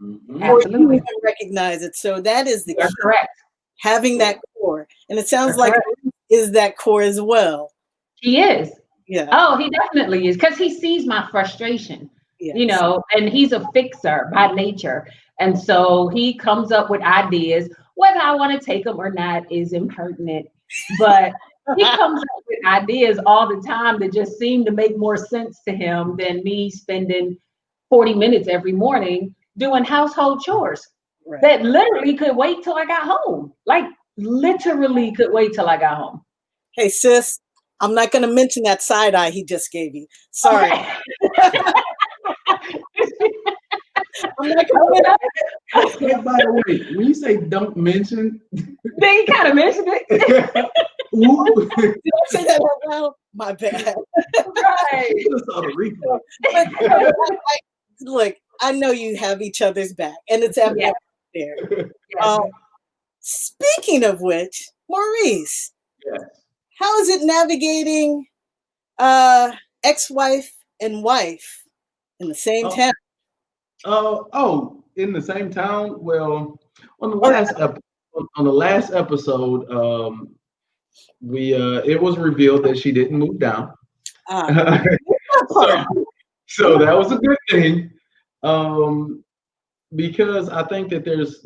or you Absolutely. even recognize it. So that is the You're key, correct. having that core. And it sounds You're like correct. is that core as well. He is. Yeah. Oh, he definitely is, because he sees my frustration, Yes. and he's a fixer by nature. And so he comes up with ideas. Whether I want to take them or not is impertinent, but he comes up with ideas all the time that just seem to make more sense to him than me spending 40 minutes every morning doing household chores Right. that literally could wait till I got home. Like literally could wait till I got home. Hey, sis, I'm not going to mention that side eye he just gave you. Sorry. Okay. I'm not going to. Hey, by the way, when you say don't mention, Then he kind of mentioned it. ooh, Did I say that out loud? My bad. Right. you just saw the replay. But, look, I know you have each other's back, and it's evident there. Yes. Speaking of which, Maurice, Yes. how is it navigating ex-wife and wife in the same Oh. town? In the same town. Well, on the last episode, we it was revealed that she didn't move down. So that was a good thing, because I think that there's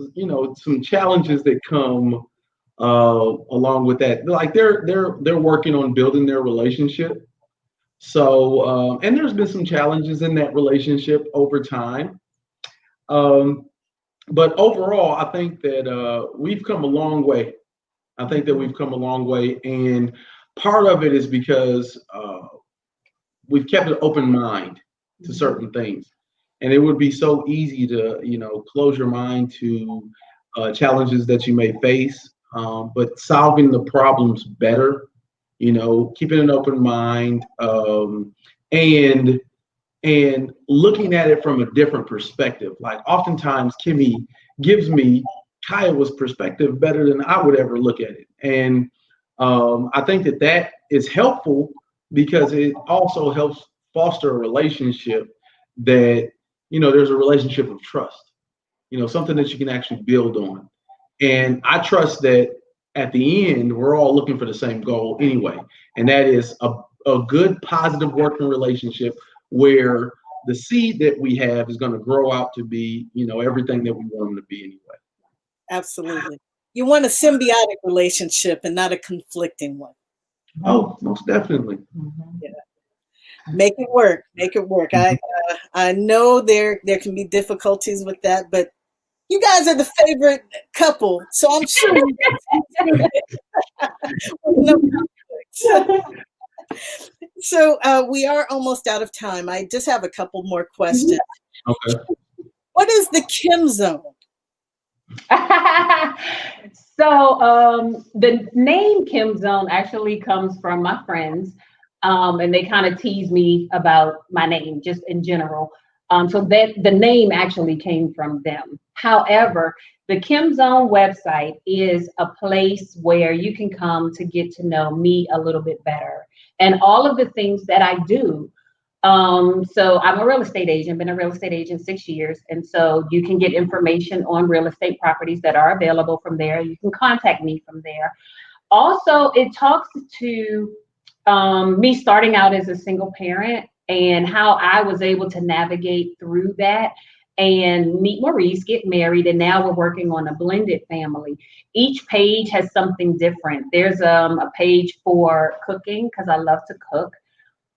some challenges that come along with that. Like they're working on building their relationship. So and there's been some challenges in that relationship over time. But overall, I think that we've come a long way. I think that we've come a long way, and part of it is because we've kept an open mind to certain things, and it would be so easy to close your mind to challenges that you may face, but solving the problems better, keeping an open mind, and looking at it from a different perspective. Like oftentimes Kimmi gives me Kiowa's perspective better than I would ever look at it. And I think that is helpful because it also helps foster a relationship that, there's a relationship of trust, something that you can actually build on. And I trust that at the end, we're all looking for the same goal anyway. And that is a good, positive working relationship where the seed that we have is going to grow out to be, everything that we want them to be anyway. Absolutely. You want a symbiotic relationship and not a conflicting one. Oh, most definitely. Yeah. Make it work. Make it work. I know there can be difficulties with that, but you guys are the favorite couple, so I'm sure no conflicts. So we are almost out of time. I just have a couple more questions. Okay. What is the Kim Zone? So the name Kim Zone actually comes from my friends, and they kind of tease me about my name just in general. So that the name actually came from them. However, the Kim Zone website is a place where you can come to get to know me a little bit better and all of the things that I do. So I'm a real estate agent, been a real estate agent 6 years. And so you can get information on real estate properties that are available from there. You can contact me from there. Also, it talks to me starting out as a single parent and how I was able to navigate through that and meet Maurice, get married, and now we're working on a blended family. Each page has something different. There's a page for cooking because I love to cook.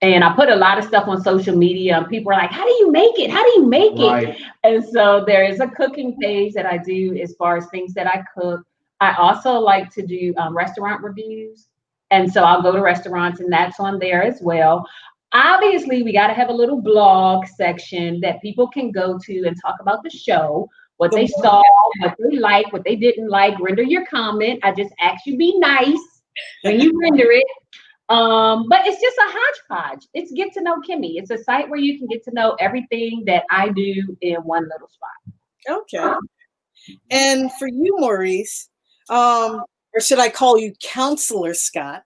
And I put a lot of stuff on social media and people are like, how do you make it? How do you make it? And so there is a cooking page that I do as far as things that I cook. I also like to do restaurant reviews. And so I'll go to restaurants and that's on there as well. Obviously, we got to have a little blog section that people can go to and talk about the show, what they saw, what they liked, what they didn't like. Render your comment. I just ask you be nice when you render it. But it's just a hodgepodge. It's get to know Kimmi. It's a site where you can get to know everything that I do in one little spot. Okay. And for you, Maurice, or should I call you Counselor Scott?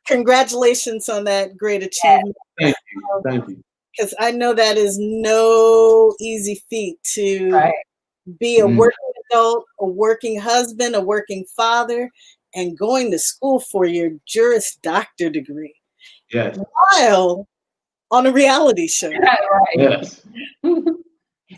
Congratulations on that great achievement. Thank you. Thank you. Because I know that is no easy feat to be a working adult, a working husband, a working father, and going to school for your Juris Doctor degree. Yes. While on a reality show. Right. Yes.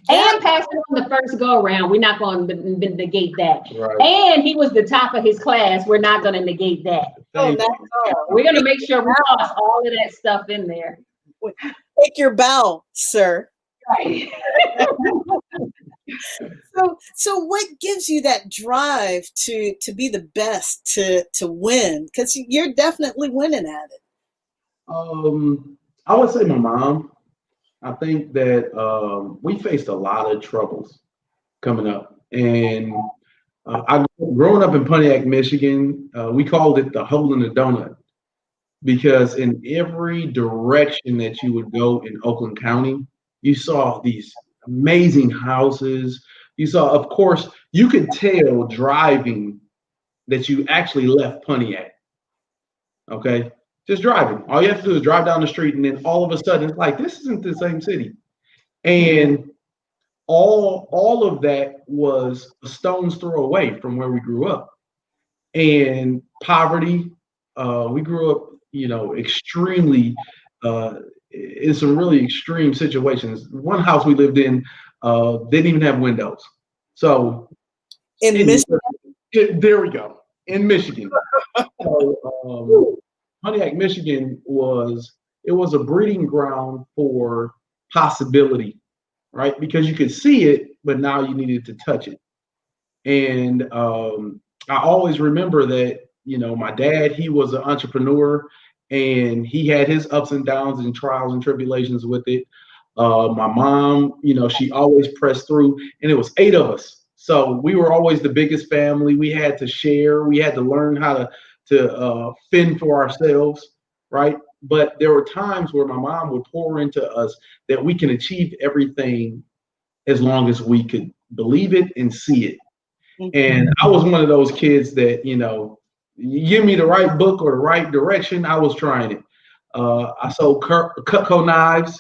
And passing on the first go around, we're not going to negate that. Right. And he was the top of his class. We're not going to negate that. Oh, that's all. We're going to make sure we toss all of that stuff in there. Take your bow, sir. Right. So what gives you that drive to be the best, to win? Because you're definitely winning at it. I would say my mom. I think that we faced a lot of troubles coming up, and growing up in Pontiac, Michigan, we called it the hole in the donut, because in every direction that you would go in Oakland County, you saw these amazing houses. You saw, of course, you could tell driving that you actually left Pontiac. Okay. Just driving. All you have to do is drive down the street, and then all of a sudden it's like, this isn't the same city. And all of that was a stone's throw away from where we grew up. And poverty, we grew up, extremely in some really extreme situations. One house we lived in didn't even have windows. So in Michigan? There we go. In Michigan. So, Pontiac, Michigan was a breeding ground for possibility, right? Because you could see it, but now you needed to touch it. And I always remember that, my dad, he was an entrepreneur, and he had his ups and downs and trials and tribulations with it. My mom, she always pressed through, and it was 8 of us. So we were always the biggest family. We had to share. We had to learn how to fend for ourselves, right? But there were times where my mom would pour into us that we can achieve everything as long as we could believe it and see it. And I was one of those kids that, you give me the right book or the right direction, I was trying it. I sold Cutco knives.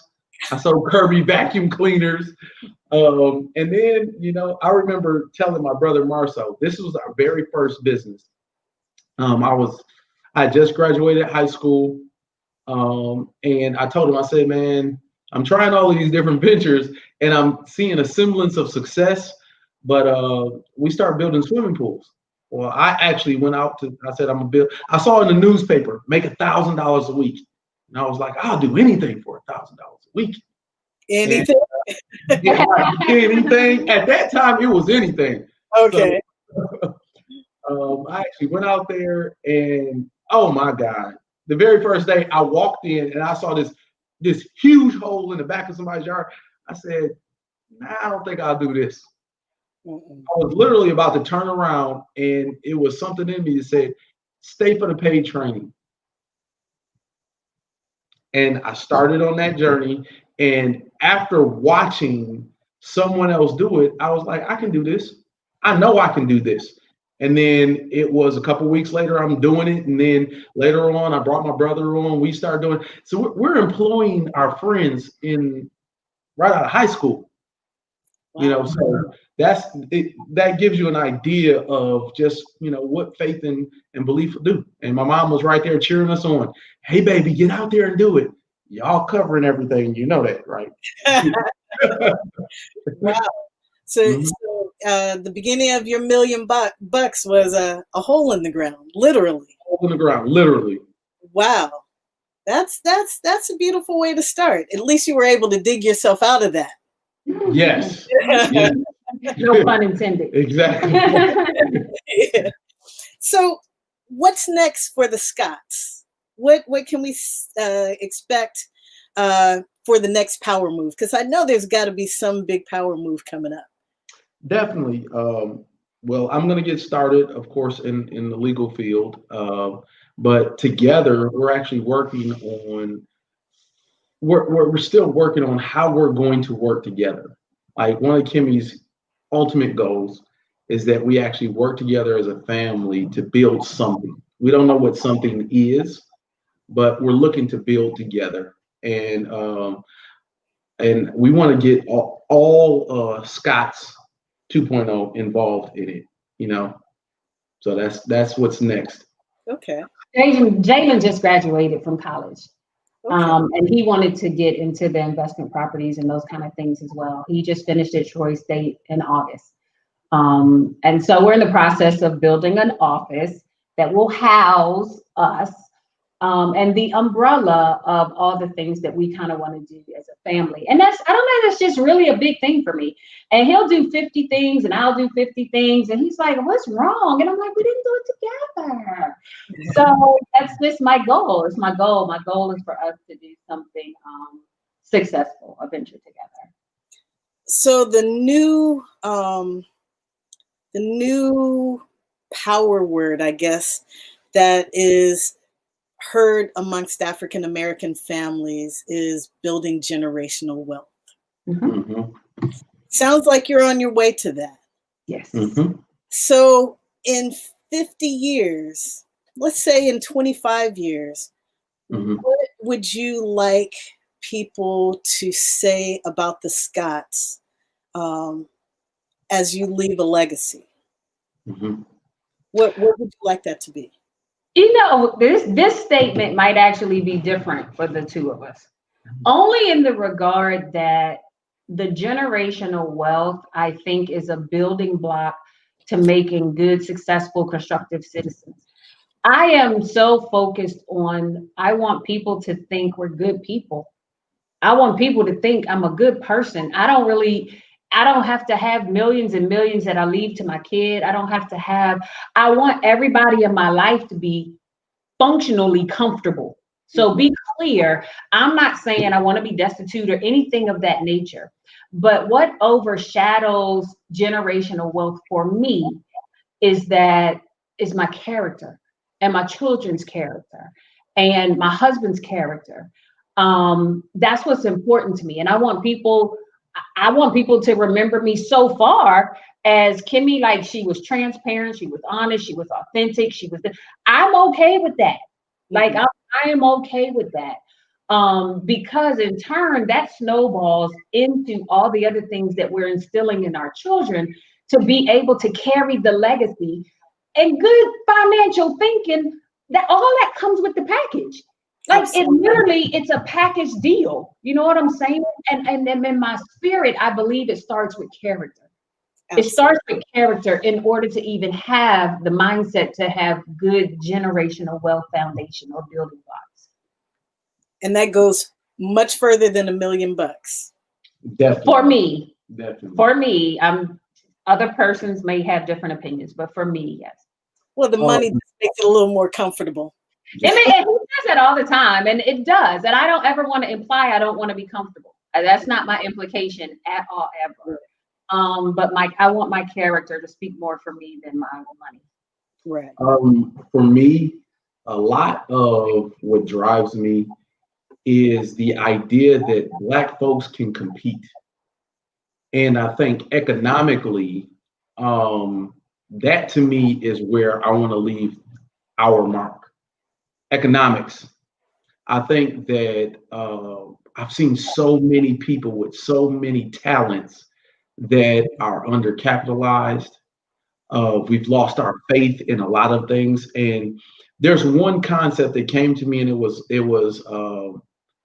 I sold Kirby vacuum cleaners. And then, I remember telling my brother Marcel, this was our very first business. I just graduated high school, and I told him, I said, man, I'm trying all of these different ventures, and I'm seeing a semblance of success, but we started building swimming pools. Well, I actually went out I said, I saw in the newspaper, make $1,000 a week. And I was like, I'll do anything for $1,000 a week. Anything? Anything. At that time, it was anything. Okay. So, I actually went out there, and oh my God, the very first day I walked in and I saw this huge hole in the back of somebody's yard. I said, nah, I don't think I'll do this. I was literally about to turn around, and it was something in me that said, stay for the paid training. And I started on that journey. And after watching someone else do it, I was like, I can do this. I know I can do this. And then it was a couple weeks later, I'm doing it. And then later on, I brought my brother on. We started doing it. So we're employing our friends right out of high school. Wow. So that gives you an idea of just, what faith and belief will do. And my mom was right there cheering us on. Hey, baby, get out there and do it. Y'all covering everything. You know that, right? Wow. So the beginning of your $1 million bucks was a hole in the ground, literally. Hole in the ground, literally. Wow. That's a beautiful way to start. At least you were able to dig yourself out of that. Yes. Yes. No pun intended. Exactly. Yeah. So what's next for the Scotts? What can we expect for the next power move? Because I know there's got to be some big power move coming up. Definitely. Well, I'm going to get started, of course, in the legal field. But together, we're actually working on, we're still working on how we're going to work together. Like one of Kimmy's ultimate goals is that we actually work together as a family to build something. We don't know what something is, but we're looking to build together. And we want to get all Scott's 2.0 involved in it, you know. So that's what's next. Okay. Jalen just graduated from college. Okay. And he wanted to get into the investment properties and those kind of things as well. He just finished at Troy State in August. And so we're in the process of building an office that will house us, and the umbrella of all the things that we kind of want to do as a family. And I don't know, that's just really a big thing for me. And he'll do 50 things and I'll do 50 things. And he's like, what's wrong? And I'm like, we didn't do it together. So that's just my goal. It's my goal. My goal is for us to do something successful, a venture together. So the new power word, I guess, that is heard amongst African American families is building generational wealth. Mm-hmm. Sounds like you're on your way to that. Yes. Mm-hmm. So in 50 years, let's say in 25 years, Mm-hmm. what would you like people to say about the Scotts as you leave a legacy? Mm-hmm. What would you like that to be? You know, this statement might actually be different for the two of us, only in the regard that the generational wealth, I think, is a building block to making good, successful, constructive citizens. I am so focused on, I want people to think we're good people. I want people to think I'm a good person. I don't have to have millions and millions that I leave to my kid. I want everybody in my life to be functionally comfortable. So be clear, I'm not saying I want to be destitute or anything of that nature. But what overshadows generational wealth for me is my character and my children's character and my husband's character. That's what's important to me. And I want people to remember me so far as Kimmi, like she was transparent, she was honest, she was authentic, I'm okay with that. Like I am okay with that. Because in turn, that snowballs into all the other things that we're instilling in our children to be able to carry the legacy and good financial thinking, that all that comes with the package. Like it's a package deal. You know what I'm saying? And then in my spirit, I believe it starts with character. Absolutely. It starts with character in order to even have the mindset to have good generational wealth foundation or building blocks. And that goes much further than $1 million. Definitely. For me. Definitely. For me, other persons may have different opinions, but for me, yes. Well, the money just makes it a little more comfortable. And he says that all the time, and it does. And I don't ever want to imply I don't want to be comfortable. That's not my implication at all, ever. But I want my character to speak more for me than my money. Right. For me, a lot of what drives me is the idea that Black folks can compete. And I think economically, that to me is where I want to leave our mark. Economics. I think that I've seen so many people with so many talents that are undercapitalized. We've lost our faith in a lot of things. And there's one concept that came to me, and it was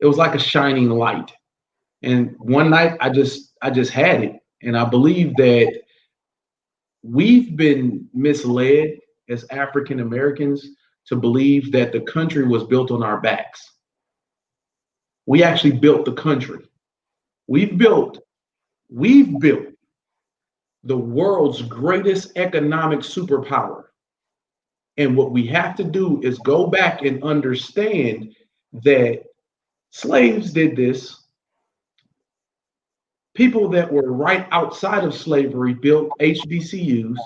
like a shining light. And one night I just had it. And I believe that we've been misled as African Americans to believe that the country was built on our backs. We actually built the country. We've built the world's greatest economic superpower. And what we have to do is go back and understand that slaves did this. People that were right outside of slavery built HBCUs.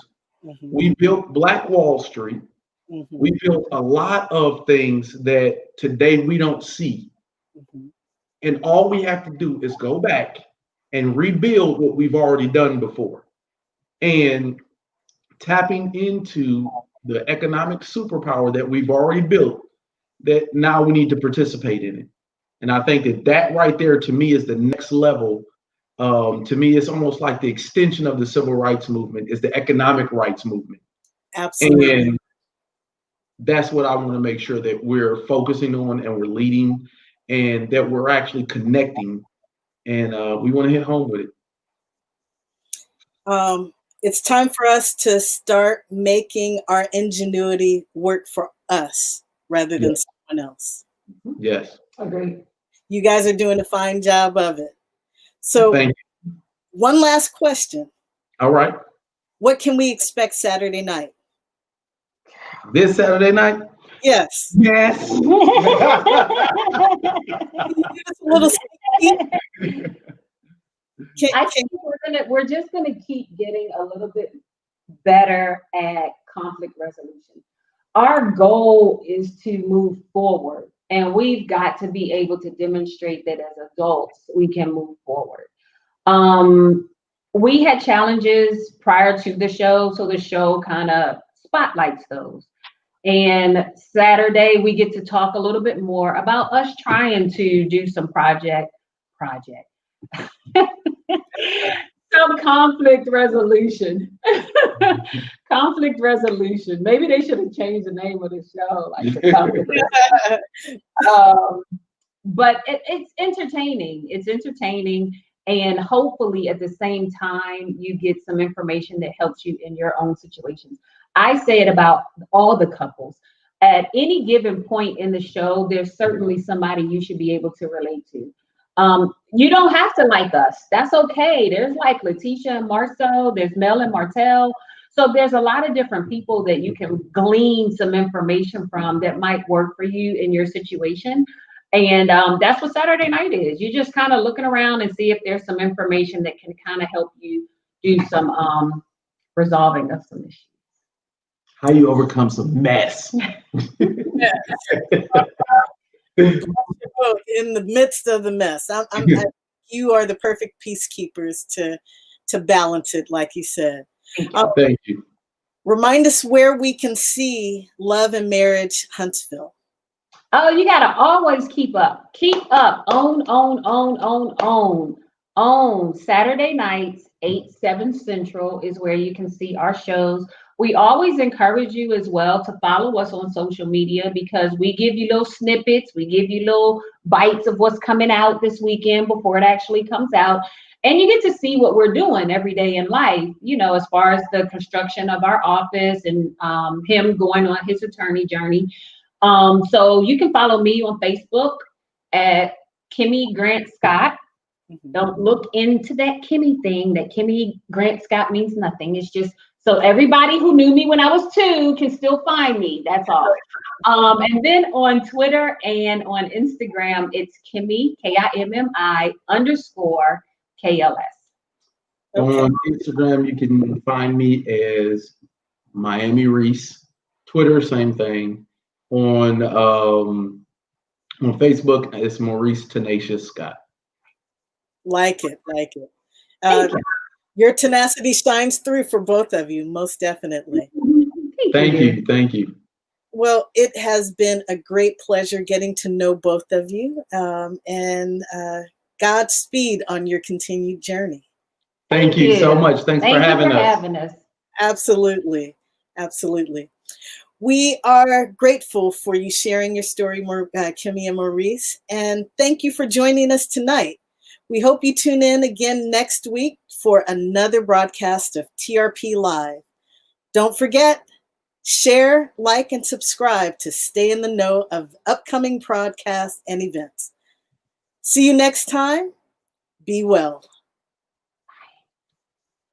We built Black Wall Street. Mm-hmm. We built a lot of things that today we don't see. Mm-hmm. And all we have to do is go back and rebuild what we've already done before. And tapping into the economic superpower that we've already built, that now we need to participate in it. And I think that that right there, to me, is the next level. To me, it's almost like the extension of the civil rights movement is the economic rights movement. Absolutely. And that's what I want to make sure that we're focusing on and we're leading and that we're actually connecting. And we want to hit home with it. It's time for us to start making our ingenuity work for us rather than someone else. Yes. Agreed. You guys are doing a fine job of it. So Thank you. One last question. All right. What can we expect Saturday night? This Saturday night? Yes. Yes. Can you give us a little sneak peek? I think we're just gonna keep getting a little bit better at conflict resolution. Our goal is to move forward, and we've got to be able to demonstrate that as adults we can move forward. We had challenges prior to the show, so the show kind of spotlights those. And Saturday we get to talk a little bit more about us trying to do some some conflict resolution. Conflict resolution. Maybe they should have changed the name of the show, like the conflict but it's entertaining. It's entertaining. And hopefully at the same time, you get some information that helps you in your own situations. I say it about all the couples. At any given point in the show, there's certainly somebody you should be able to relate to. You don't have to like us. That's okay. There's like Letitia and Marceau, there's Mel and Martell. So there's a lot of different people that you can glean some information from that might work for you in your situation. And that's what Saturday night is. You're just kind of looking around and see if there's some information that can kind of help you do some resolving of some issues. How you overcome some mess. In the midst of the mess. You are the perfect peacekeepers to balance it, like you said. Thank you. Remind us where we can see Love and Marriage Huntsville. Oh, you gotta always keep up. Keep up. Own. Saturday nights, 8-7 Central is where you can see our shows. We always encourage you as well to follow us on social media because we give you little snippets, we give you little bites of what's coming out this weekend before it actually comes out. And you get to see what we're doing every day in life, you know, as far as the construction of our office and him going on his attorney journey. So you can follow me on Facebook at Kimmi Grant Scott. Don't look into that Kimmi thing. That Kimmi Grant Scott means nothing. It's just so everybody who knew me when I was 2 can still find me. That's all. And then on Twitter and on Instagram, it's Kimmi, KIMMI _KLS. Okay. On Instagram, you can find me as Miami Reese. Twitter, same thing. On Facebook, it's Maurice Tenacious Scott. Like it. Your tenacity shines through for both of you, most definitely. Thank you. Well, it has been a great pleasure getting to know both of you, and Godspeed on your continued journey. Thank you so much. Thanks for having us. Absolutely. We are grateful for you sharing your story, Kimmi and Maurice, and thank you for joining us tonight. We hope you tune in again next week for another broadcast of TRP Live. Don't forget, share, like, and subscribe to stay in the know of upcoming broadcasts and events. See you next time. Be well.